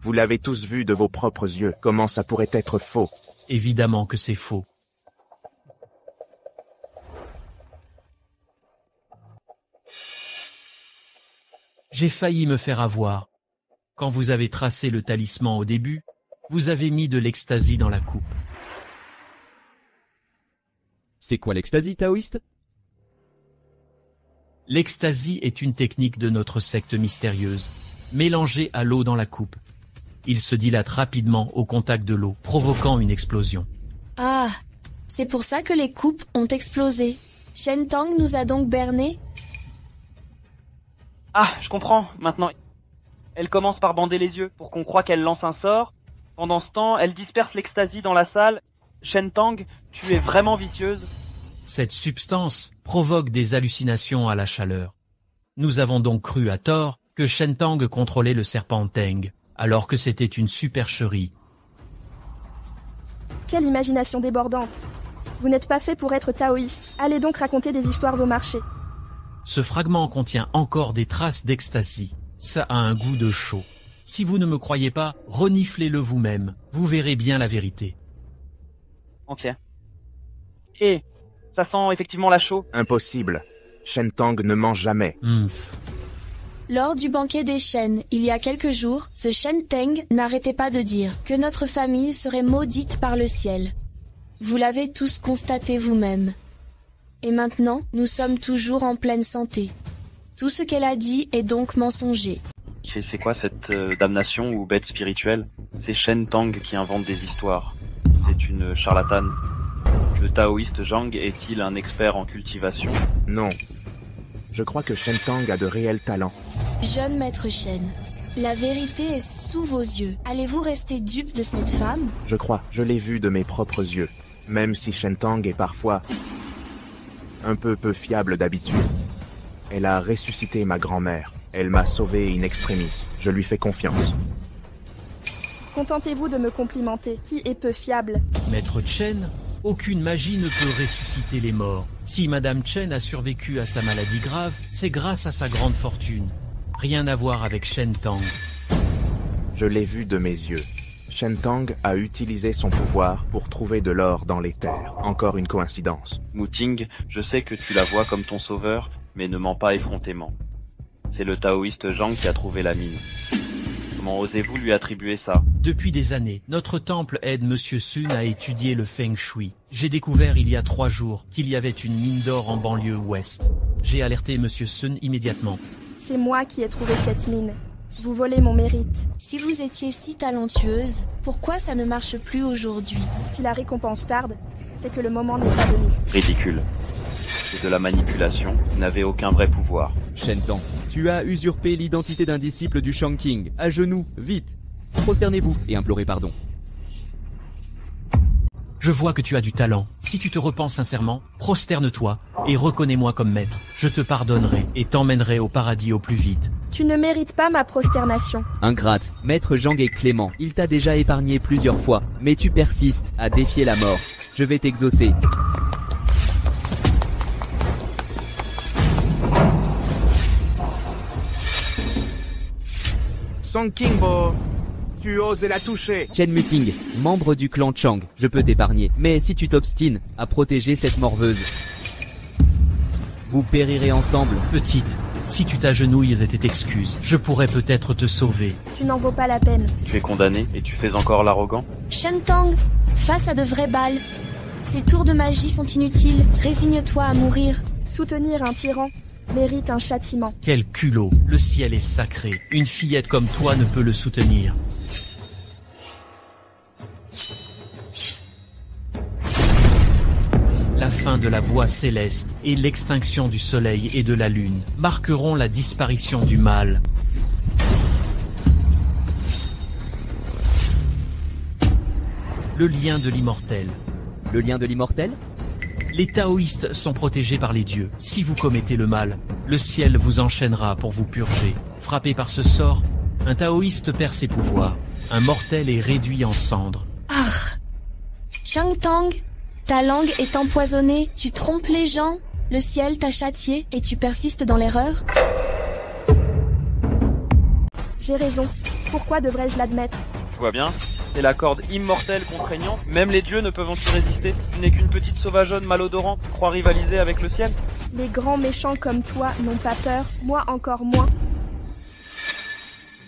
Vous l'avez tous vu de vos propres yeux. Comment ça pourrait être faux? Évidemment que c'est faux. J'ai failli me faire avoir. Quand vous avez tracé le talisman au début, vous avez mis de l'ecstasy dans la coupe. C'est quoi l'ecstasy taoïste? L'ecstasy est une technique de notre secte mystérieuse, mélangée à l'eau dans la coupe. Il se dilate rapidement au contact de l'eau, provoquant une explosion. Ah, c'est pour ça que les coupes ont explosé. Shen Tang nous a donc bernés? Ah, je comprends, maintenant. Elle commence par bander les yeux pour qu'on croie qu'elle lance un sort. Pendant ce temps, elle disperse l'ecstasy dans la salle. Shen Tang, tu es vraiment vicieuse. Cette substance provoque des hallucinations à la chaleur. Nous avons donc cru à tort que Shen Tang contrôlait le serpent Teng, alors que c'était une supercherie. Quelle imagination débordante! Vous n'êtes pas fait pour être taoïste. Allez donc raconter des histoires au marché. Ce fragment contient encore des traces d'ecstasy. Ça a un goût de chaud. Si vous ne me croyez pas, reniflez-le vous-même. Vous verrez bien la vérité. Ok. Et ça sent effectivement la chaux. Impossible. Shen Tang ne mange jamais. Lors du banquet des Shen, il y a quelques jours, ce Shen Teng n'arrêtait pas de dire que notre famille serait maudite par le ciel. Vous l'avez tous constaté vous-même. Et maintenant, nous sommes toujours en pleine santé. Tout ce qu'elle a dit est donc mensonger. C'est quoi cette damnation ou bête spirituelle? C'est Shen Tang qui invente des histoires. C'est une charlatane. Le taoïste Zhang est-il un expert en cultivation? Non. Je crois que Shen Tang a de réels talents. Jeune maître Shen, la vérité est sous vos yeux. Allez-vous rester dupe de cette femme? Je crois, je l'ai vue de mes propres yeux. Même si Shen Tang est parfois un peu fiable d'habitude. Elle a ressuscité ma grand-mère. Elle m'a sauvé in extremis. Je lui fais confiance. Contentez-vous de me complimenter. Qui est peu fiable? Maître Chen, aucune magie ne peut ressusciter les morts. Si Madame Chen a survécu à sa maladie grave, c'est grâce à sa grande fortune. Rien à voir avec Shen Tang. Je l'ai vu de mes yeux. Shen Tang a utilisé son pouvoir pour trouver de l'or dans les terres. Encore une coïncidence. Muting, je sais que tu la vois comme ton sauveur, mais ne mens pas effrontément. C'est le taoïste Zhang qui a trouvé la mine. Comment osez-vous lui attribuer ça? Depuis des années, notre temple aide Monsieur Sun à étudier le Feng Shui. J'ai découvert il y a 3 jours qu'il y avait une mine d'or en banlieue ouest. J'ai alerté Monsieur Sun immédiatement. C'est moi qui ai trouvé cette mine. Vous volez mon mérite. Si vous étiez si talentueuse, pourquoi ça ne marche plus aujourd'hui? Si la récompense tarde, c'est que le moment n'est pas venu. Ridicule. C'est de la manipulation. Vous n'avez aucun vrai pouvoir. Shen Tang, tu as usurpé l'identité d'un disciple du Shang King. À genoux, vite. Prosternez-vous et implorez pardon. Je vois que tu as du talent. Si tu te repens sincèrement, prosterne-toi et reconnais-moi comme maître. Je te pardonnerai et t'emmènerai au paradis au plus vite. Tu ne mérites pas ma prosternation. Ingrate, Maître Zhang est clément. Il t'a déjà épargné plusieurs fois, mais tu persistes à défier la mort. Je vais t'exaucer. Song Kingbo, tu oses la toucher. Chen Muting, membre du clan Chang, je peux t'épargner. Mais si tu t'obstines à protéger cette morveuse, vous périrez ensemble. Petite, si tu t'agenouilles et t'excuses, je pourrais peut-être te sauver. Tu n'en vaux pas la peine. Tu es condamné et tu fais encore l'arrogant? Shen Tang, face à de vraies balles, tes tours de magie sont inutiles. Résigne-toi à mourir. Soutenir un tyran mérite un châtiment. Quel culot, le ciel est sacré. Une fillette comme toi ne peut le soutenir. La fin de la voie céleste et l'extinction du soleil et de la lune marqueront la disparition du mal. Le lien de l'immortel. Le lien de l'immortel? Les taoïstes sont protégés par les dieux. Si vous commettez le mal, le ciel vous enchaînera pour vous purger. Frappé par ce sort, un taoïste perd ses pouvoirs. Un mortel est réduit en cendres. Ah! Shen Tang, ta langue est empoisonnée, tu trompes les gens, le ciel t'a châtié et tu persistes dans l'erreur? J'ai raison. Pourquoi devrais-je l'admettre? Tu vois bien? C'est la corde immortelle contraignante. Même les dieux ne peuvent y résister. Tu n'es qu'une petite sauvageonne malodorante. Tu crois rivaliser avec le ciel? Les grands méchants comme toi n'ont pas peur, moi encore moins.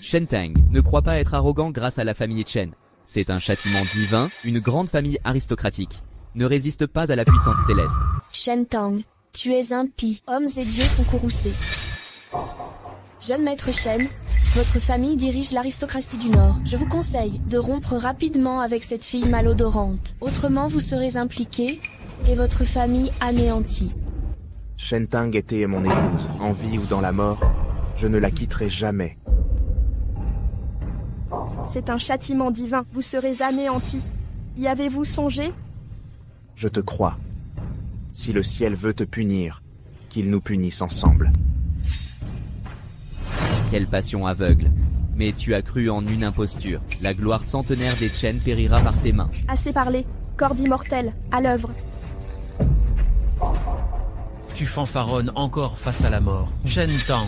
Shen Tang ne croit pas être arrogant grâce à la famille Chen. C'est un châtiment divin, une grande famille aristocratique. Ne résiste pas à la puissance céleste. Shen Tang, tu es impie. Hommes et dieux sont courroucés. Jeune maître Shen, votre famille dirige l'aristocratie du Nord. Je vous conseille de rompre rapidement avec cette fille malodorante. Autrement, vous serez impliqué et votre famille anéantie. Shen Tang était mon épouse. En vie ou dans la mort, je ne la quitterai jamais. C'est un châtiment divin. Vous serez anéantis. Y avez-vous songé? Je te crois. Si le ciel veut te punir, qu'il nous punisse ensemble. Quelle passion aveugle. Mais tu as cru en une imposture. La gloire centenaire des Chen périra par tes mains. Assez parlé. Corde immortelle, à l'œuvre. Tu fanfaronnes encore face à la mort. Chen Tang,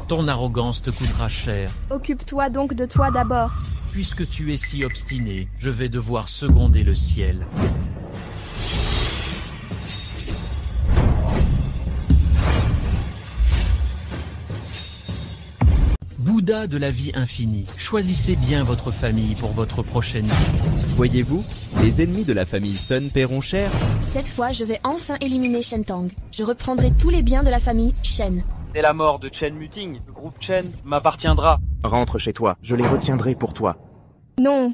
ton arrogance te coûtera cher. Occupe-toi donc de toi d'abord. Puisque tu es si obstiné, je vais devoir seconder le ciel. Bouddha de la vie infinie, choisissez bien votre famille pour votre prochaine vie. Voyez-vous, les ennemis de la famille Sun paieront cher. Cette fois, je vais enfin éliminer Shen Tang. Je reprendrai tous les biens de la famille Shen. Dès la mort de Chen Muting, le groupe Chen m'appartiendra. Rentre chez toi, je les retiendrai pour toi. Non.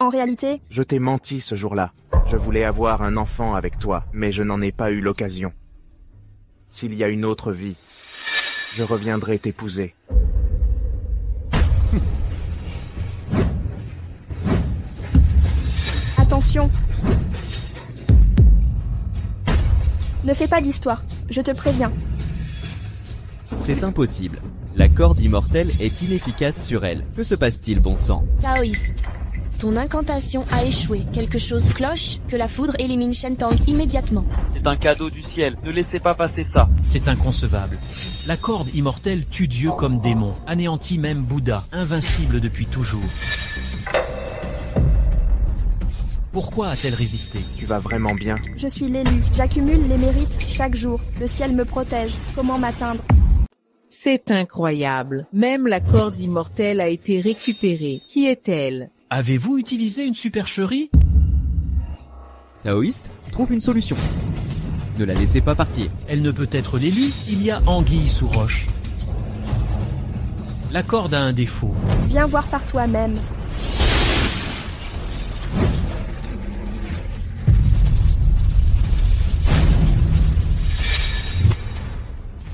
En réalité, Je t'ai menti ce jour-là. Je voulais avoir un enfant avec toi, mais je n'en ai pas eu l'occasion. S'il y a une autre vie, je reviendrai t'épouser. attention. Ne fais pas d'histoire, je te préviens. C'est impossible. La corde immortelle est inefficace sur elle. Que se passe-t-il, bon sang? Taoïste. Ton incantation a échoué. Quelque chose cloche, que la foudre élimine Shen Tang immédiatement. C'est un cadeau du ciel, ne laissez pas passer ça. C'est inconcevable. La corde immortelle tue Dieu comme démon, anéantit même Bouddha, invincible depuis toujours. Pourquoi a-t-elle résisté? Tu vas vraiment bien? Je suis Lélie, j'accumule les mérites chaque jour. Le ciel me protège. Comment m'atteindre? C'est incroyable. Même la corde immortelle a été récupérée. Qui est-elle? Avez-vous utilisé une supercherie? Taoïste, trouve une solution. Ne la laissez pas partir. Elle ne peut être Lélie, il y a anguille sous roche. La corde a un défaut. Viens voir par toi-même.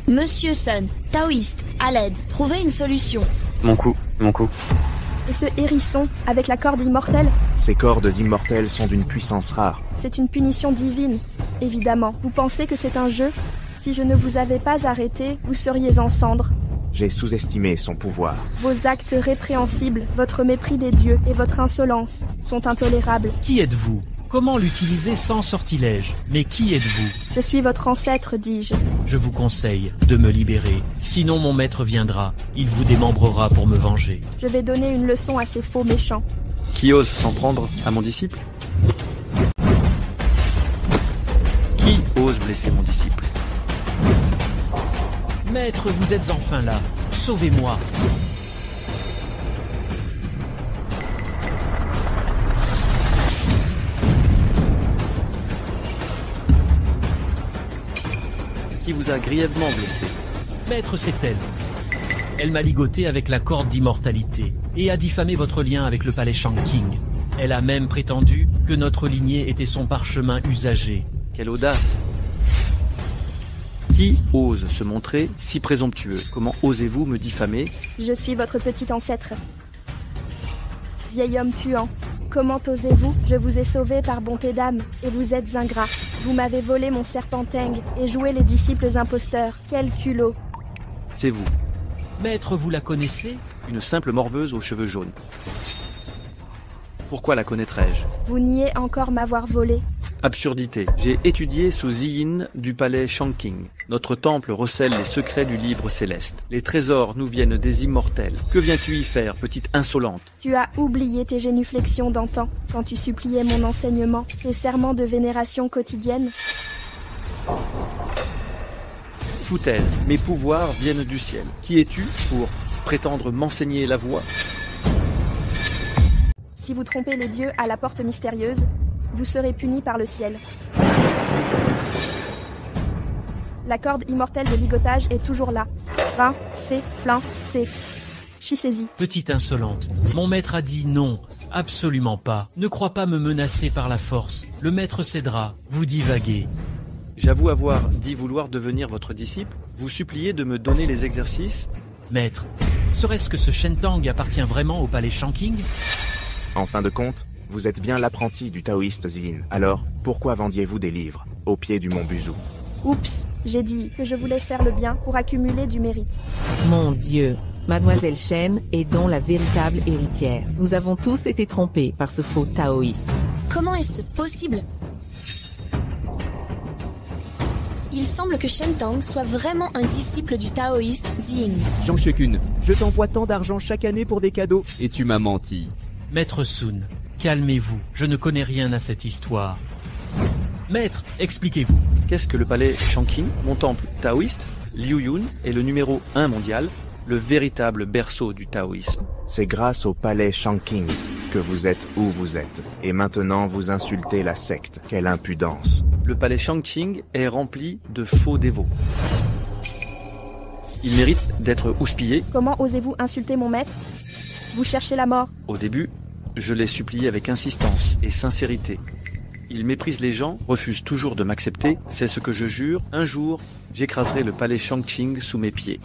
Monsieur Sun, taoïste, à l'aide, trouvez une solution. Mon coup. Et ce hérisson, avec la corde immortelle, Ces cordes immortelles sont d'une puissance rare. c'est une punition divine. Évidemment, vous pensez que c'est un jeu? Si je ne vous avais pas arrêté, vous seriez en cendres. J'ai sous-estimé son pouvoir. Vos actes répréhensibles, votre mépris des dieux et votre insolence sont intolérables. Qui êtes-vous? Comment l'utiliser sans sortilège? Mais qui êtes-vous? Je suis votre ancêtre, dis-je. Je vous conseille de me libérer. Sinon mon maître viendra. Il vous démembrera pour me venger. Je vais donner une leçon à ces faux méchants. Qui ose s'en prendre à mon disciple? Qui ose blesser mon disciple? Maître, vous êtes enfin là. Sauvez-moi. Qui vous a grièvement blessé? Maître, c'est elle. Elle m'a ligoté avec la corde d'immortalité et a diffamé votre lien avec le palais Shang-King. Elle a même prétendu que notre lignée était son parchemin usagé. Quelle audace! Qui ose se montrer si présomptueux? Comment osez-vous me diffamer? Je suis votre petit ancêtre. Vieil homme puant, comment osez-vous? Je vous ai sauvé par bonté d'âme, et vous êtes ingrat. Vous m'avez volé mon serpenteng et joué les disciples imposteurs. Quel culot! C'est vous, Maître, vous la connaissez? une simple morveuse aux cheveux jaunes. Pourquoi la connaîtrais-je? Vous niez encore m'avoir volé. Absurdité. J'ai étudié sous Ziyin du palais Shang-King. Notre temple recèle les secrets du livre céleste. Les trésors nous viennent des immortels. Que viens-tu y faire, petite insolente? Tu as oublié tes génuflexions d'antan, quand tu suppliais mon enseignement, tes serments de vénération quotidienne. Foutaise, mes pouvoirs viennent du ciel. Qui es-tu pour prétendre m'enseigner la voie? Si vous trompez les dieux à la porte mystérieuse, vous serez puni par le ciel. La corde immortelle de ligotage est toujours là. Fin, c'est, plein, c'est. Shiseizi. Petite insolente, mon maître a dit non, absolument pas. Ne crois pas me menacer par la force. Le maître cédera, vous divaguez. J'avoue avoir dit vouloir devenir votre disciple. Vous suppliez de me donner les exercices Maître, serait-ce que ce Shentang appartient vraiment au palais Shanking? En fin de compte, vous êtes bien l'apprenti du taoïste Ziyin. Alors, pourquoi vendiez-vous des livres au pied du mont Buzu? Oups, j'ai dit que je voulais faire le bien pour accumuler du mérite. Mon Dieu, Mademoiselle Chen est donc la véritable héritière. Nous avons tous été trompés par ce faux taoïste. Comment est-ce possible? Il semble que Shentang soit vraiment un disciple du taoïste Ziyin. Zhang Shekun, je t'envoie tant d'argent chaque année pour des cadeaux, et tu m'as menti. Maître Sun, calmez-vous, je ne connais rien à cette histoire. Maître, expliquez-vous. Qu'est-ce que le palais Shanking? Mon temple taoïste, Liu Yun, est le numéro 1 mondial, le véritable berceau du taoïsme. C'est grâce au palais Shanking que vous êtes où vous êtes. Et maintenant vous insultez la secte. Quelle impudence. Le palais Shanking est rempli de faux dévots. Il mérite d'être houspillé. Comment osez-vous insulter mon maître? Vous cherchez la mort. Au début, je l'ai supplié avec insistance et sincérité. Il méprise les gens, refuse toujours de m'accepter. C'est ce que je jure. Un jour, j'écraserai le palais Shanking sous mes pieds.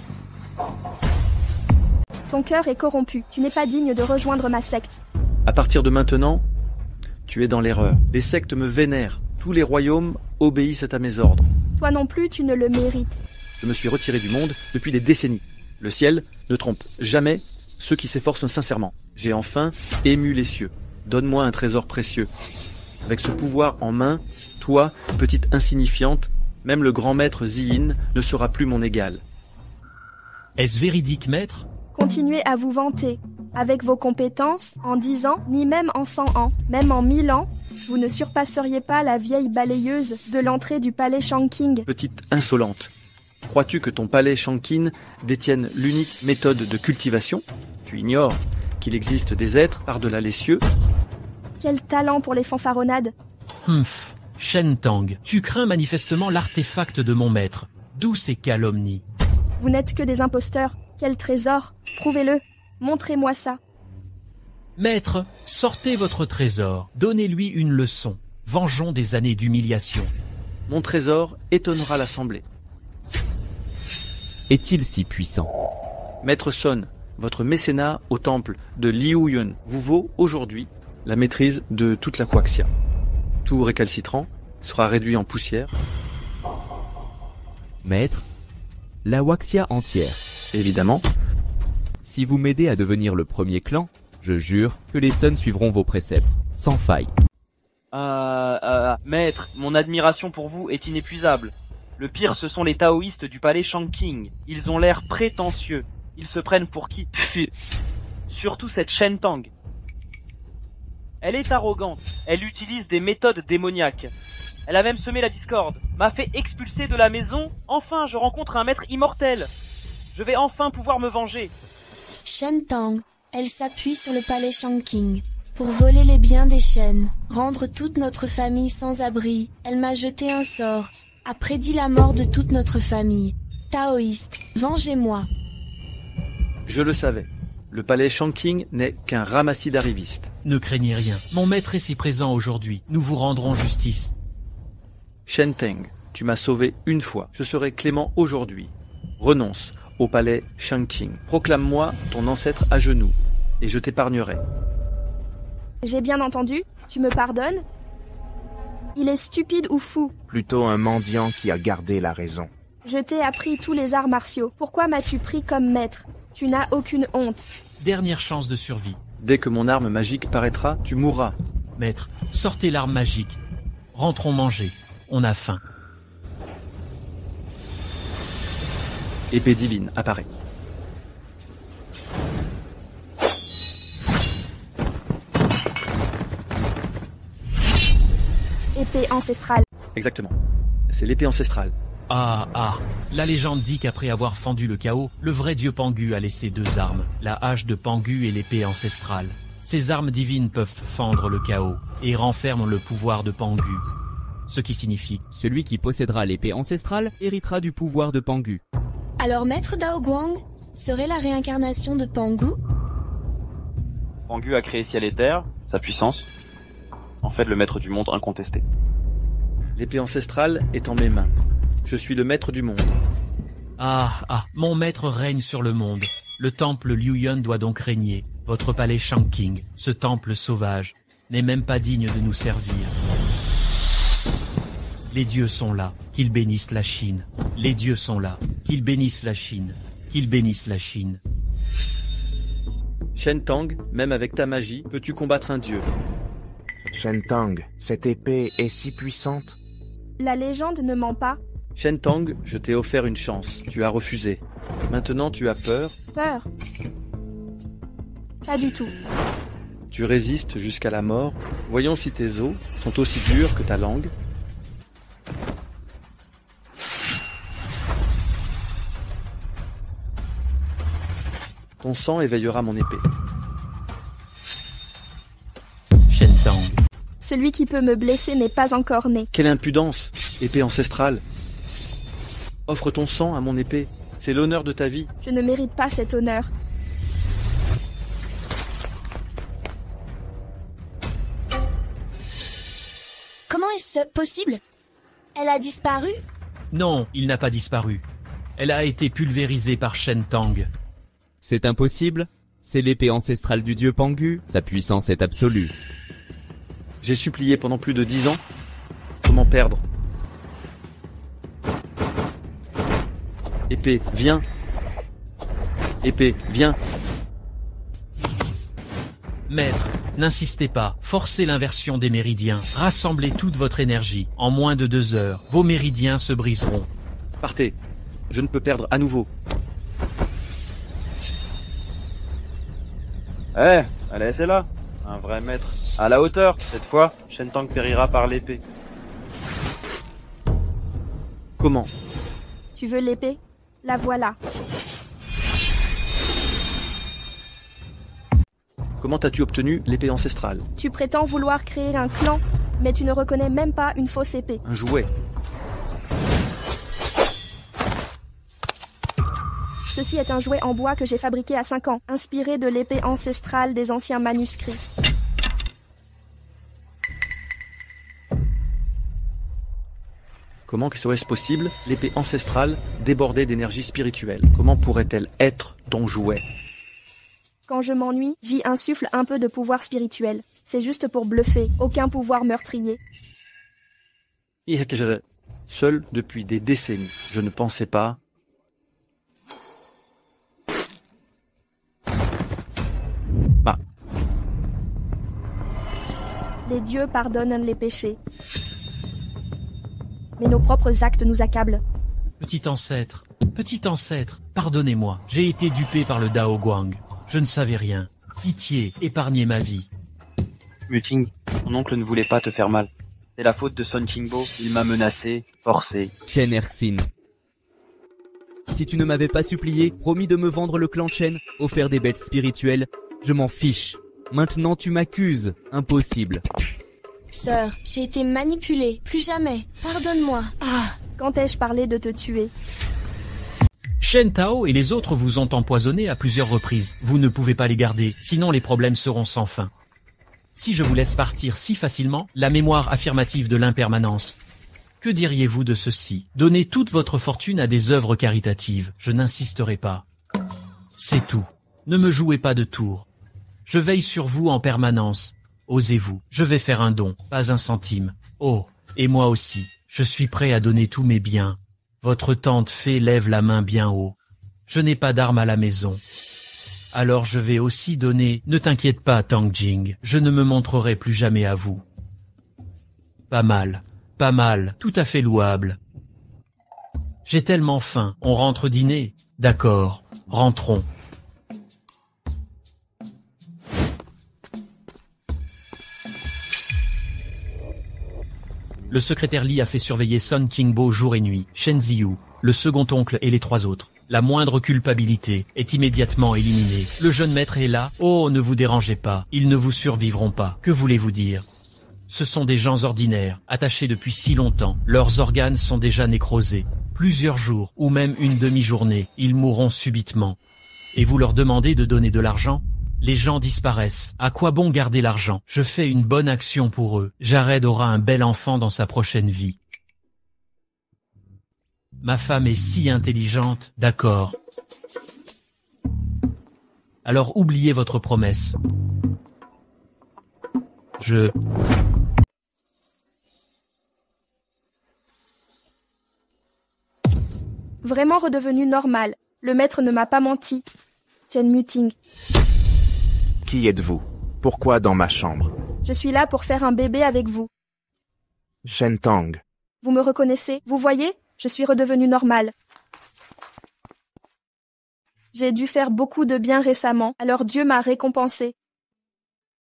Ton cœur est corrompu. Tu n'es pas digne de rejoindre ma secte. À partir de maintenant, tu es dans l'erreur. Les sectes me vénèrent. Tous les royaumes obéissent à mes ordres. Toi non plus, tu ne le mérites. Je me suis retiré du monde depuis des décennies. Le ciel ne trompe jamais ceux qui s'efforcent sincèrement. J'ai enfin ému les cieux. Donne-moi un trésor précieux. Avec ce pouvoir en main, toi, petite insignifiante, même le grand maître Ziyin ne sera plus mon égal. Est-ce véridique, maître? Continuez à vous vanter. Avec vos compétences, en 10 ans, ni même en 100 ans, même en 1000 ans, vous ne surpasseriez pas la vieille balayeuse de l'entrée du palais Shanking. Petite insolente, crois-tu que ton palais Shanking détienne l'unique méthode de cultivation? Tu ignores qu'il existe des êtres par-delà les cieux? Quel talent pour les fanfaronnades. Shentang, tu crains manifestement l'artefact de mon maître. D'où ces calomnies? Vous n'êtes que des imposteurs. Quel trésor! Prouvez-le. Montrez-moi ça. Maître, sortez votre trésor. Donnez-lui une leçon. Vengeons des années d'humiliation. Mon trésor étonnera l'assemblée. Est-il si puissant? Maître Sun, votre mécénat au temple de Liu Yun vous vaut aujourd'hui la maîtrise de toute la Huaxia. Tout récalcitrant sera réduit en poussière. Maître, la Huaxia entière. Évidemment. Si vous m'aidez à devenir le premier clan, je jure que les Sun suivront vos préceptes, sans faille. Maître, mon admiration pour vous est inépuisable. Le pire, ce sont les taoïstes du palais Shanking. Ils ont l'air prétentieux. Ils se prennent pour qui? Surtout cette Shentang. Elle est arrogante. Elle utilise des méthodes démoniaques. Elle a même semé la discorde. M'a fait expulser de la maison. Enfin, je rencontre un maître immortel. Je vais enfin pouvoir me venger. Shentang, elle s'appuie sur le palais Shanking pour voler les biens des Shen, rendre toute notre famille sans abri. Elle m'a jeté un sort, a prédit la mort de toute notre famille. Taoïste, vengez-moi. Je le savais. Le palais Shanking n'est qu'un ramassis d'arrivistes. Ne craignez rien. Mon maître est si présent aujourd'hui. Nous vous rendrons justice. Shentang, tu m'as sauvé une fois. Je serai clément aujourd'hui. Renonce au palais Shanking. Proclame-moi ton ancêtre à genoux, et je t'épargnerai. J'ai bien entendu. Tu me pardonnes? Il est stupide ou fou? Plutôt un mendiant qui a gardé la raison. Je t'ai appris tous les arts martiaux. Pourquoi m'as-tu pris comme maître? Tu n'as aucune honte. Dernière chance de survie. Dès que mon arme magique paraîtra, tu mourras. Maître, sortez l'arme magique. Rentrons manger. On a faim. Épée divine apparaît. Épée ancestrale. Exactement. C'est l'épée ancestrale. La légende dit qu'après avoir fendu le chaos, le vrai dieu Pangu a laissé 2 armes, la hache de Pangu et l'épée ancestrale. Ces armes divines peuvent fendre le chaos et renferment le pouvoir de Pangu. Ce qui signifie... Celui qui possédera l'épée ancestrale héritera du pouvoir de Pangu. Alors Maître Dao Guang serait la réincarnation de Pangu? Pangu a créé ciel et terre, sa puissance. En fait, le maître du monde incontesté. L'épée ancestrale est en mes mains. Je suis le maître du monde. Mon maître règne sur le monde. Le temple Liuyun doit donc régner. Votre palais Shanking, ce temple sauvage, n'est même pas digne de nous servir. Les dieux sont là, qu'ils bénissent la Chine. Les dieux sont là, qu'ils bénissent la Chine. Qu'ils bénissent la Chine. Shen Tang, même avec ta magie, peux-tu combattre un dieu? Shen Tang, cette épée est si puissante. La légende ne ment pas. Shen Tang, je t'ai offert une chance. Tu as refusé. Maintenant tu as peur. Peur? Pas du tout. Tu résistes jusqu'à la mort. Voyons si tes os sont aussi durs que ta langue. Ton sang éveillera mon épée. Shen Tang. Celui qui peut me blesser n'est pas encore né. Quelle impudence, épée ancestrale. Offre ton sang à mon épée. C'est l'honneur de ta vie. Je ne mérite pas cet honneur. Comment est-ce possible? Elle a disparu? Non, il n'a pas disparu. Elle a été pulvérisée par Shen Tang. C'est impossible. C'est l'épée ancestrale du dieu Pangu. Sa puissance est absolue. J'ai supplié pendant plus de 10 ans. Comment perdre? Épée, viens. Épée, viens. Maître, n'insistez pas, forcez l'inversion des méridiens, rassemblez toute votre énergie. En moins de 2 heures, vos méridiens se briseront. Partez, je ne peux perdre à nouveau. Allez, c'est là. Un vrai maître. À la hauteur, cette fois, Shen Tang périra par l'épée. Comment? Tu veux l'épée? La voilà. Comment as-tu obtenu l'épée ancestrale? Tu prétends vouloir créer un clan, mais tu ne reconnais même pas une fausse épée. Un jouet. Ceci est un jouet en bois que j'ai fabriqué à 5 ans, inspiré de l'épée ancestrale des anciens manuscrits. Comment serait-ce possible? L'épée ancestrale débordée d'énergie spirituelle. Comment pourrait-elle être ton jouet? Quand je m'ennuie, j'y insuffle un peu de pouvoir spirituel. C'est juste pour bluffer, aucun pouvoir meurtrier. Seul depuis des décennies, je ne pensais pas... Les dieux pardonnent les péchés. Mais nos propres actes nous accablent. Petit ancêtre, pardonnez-moi. J'ai été dupé par le Dao Guang. Je ne savais rien. Pitié, épargnez ma vie. Muting, mon oncle ne voulait pas te faire mal. C'est la faute de Son Qingbo. Il m'a menacé, forcé. Chen Erxin. Si tu ne m'avais pas supplié, promis de me vendre le clan Chen, offert des bêtes spirituelles, je m'en fiche. Maintenant tu m'accuses. Impossible. Sœur, j'ai été manipulée. Plus jamais. Pardonne-moi. Quand ai-je parlé de te tuer? Shen Tao et les autres vous ont empoisonné à plusieurs reprises. Vous ne pouvez pas les garder, sinon les problèmes seront sans fin. Si je vous laisse partir si facilement, la mémoire affirmative de l'impermanence. Que diriez-vous de ceci? Donnez toute votre fortune à des œuvres caritatives. Je n'insisterai pas. C'est tout. Ne me jouez pas de tours. Je veille sur vous en permanence. Osez-vous. Je vais faire un don, pas un centime. Oh, et moi aussi. Je suis prêt à donner tous mes biens. Votre tante Fée lève la main bien haut. Je n'ai pas d'armes à la maison. Alors je vais aussi donner... Ne t'inquiète pas, Tang Jing. Je ne me montrerai plus jamais à vous. Pas mal, tout à fait louable. J'ai tellement faim. On rentre dîner? D'accord, rentrons. Le secrétaire Li a fait surveiller Son Qingbo jour et nuit, Shen Ziyu, le second oncle et les 3 autres. La moindre culpabilité est immédiatement éliminée. Le jeune maître est là. Oh, ne vous dérangez pas. Ils ne vous survivront pas. Que voulez-vous dire? Ce sont des gens ordinaires, attachés depuis si longtemps. Leurs organes sont déjà nécrosés. Plusieurs jours, ou même une demi-journée, ils mourront subitement. Et vous leur demandez de donner de l'argent? Les gens disparaissent. À quoi bon garder l'argent? Je fais une bonne action pour eux. Jared aura un bel enfant dans sa prochaine vie. Ma femme est si intelligente, d'accord. Alors oubliez votre promesse. Vraiment redevenu normal. Le maître ne m'a pas menti. Chen Muting. Qui êtes-vous? Pourquoi dans ma chambre? Je suis là pour faire un bébé avec vous. Shen Tang. Vous me reconnaissez? Vous voyez? Je suis redevenu normal. J'ai dû faire beaucoup de bien récemment, alors Dieu m'a récompensé.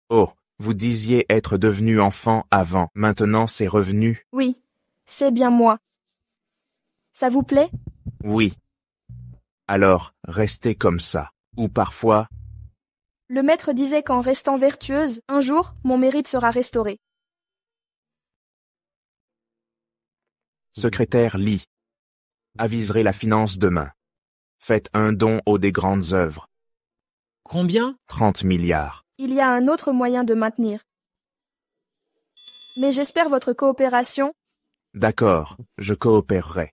Oh, vous disiez être devenu enfant avant, maintenant c'est revenu? Oui, c'est bien moi. Ça vous plaît? Oui. Alors, restez comme ça. Ou parfois... Le maître disait qu'en restant vertueuse, un jour, mon mérite sera restauré. Secrétaire Li. Aviserez la finance demain. Faites un don aux des grandes œuvres. Combien? 30 milliards. Il y a un autre moyen de maintenir. Mais j'espère votre coopération. D'accord, je coopérerai.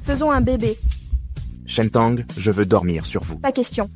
Faisons un bébé. Shen Tang, je veux dormir sur vous. Pas question.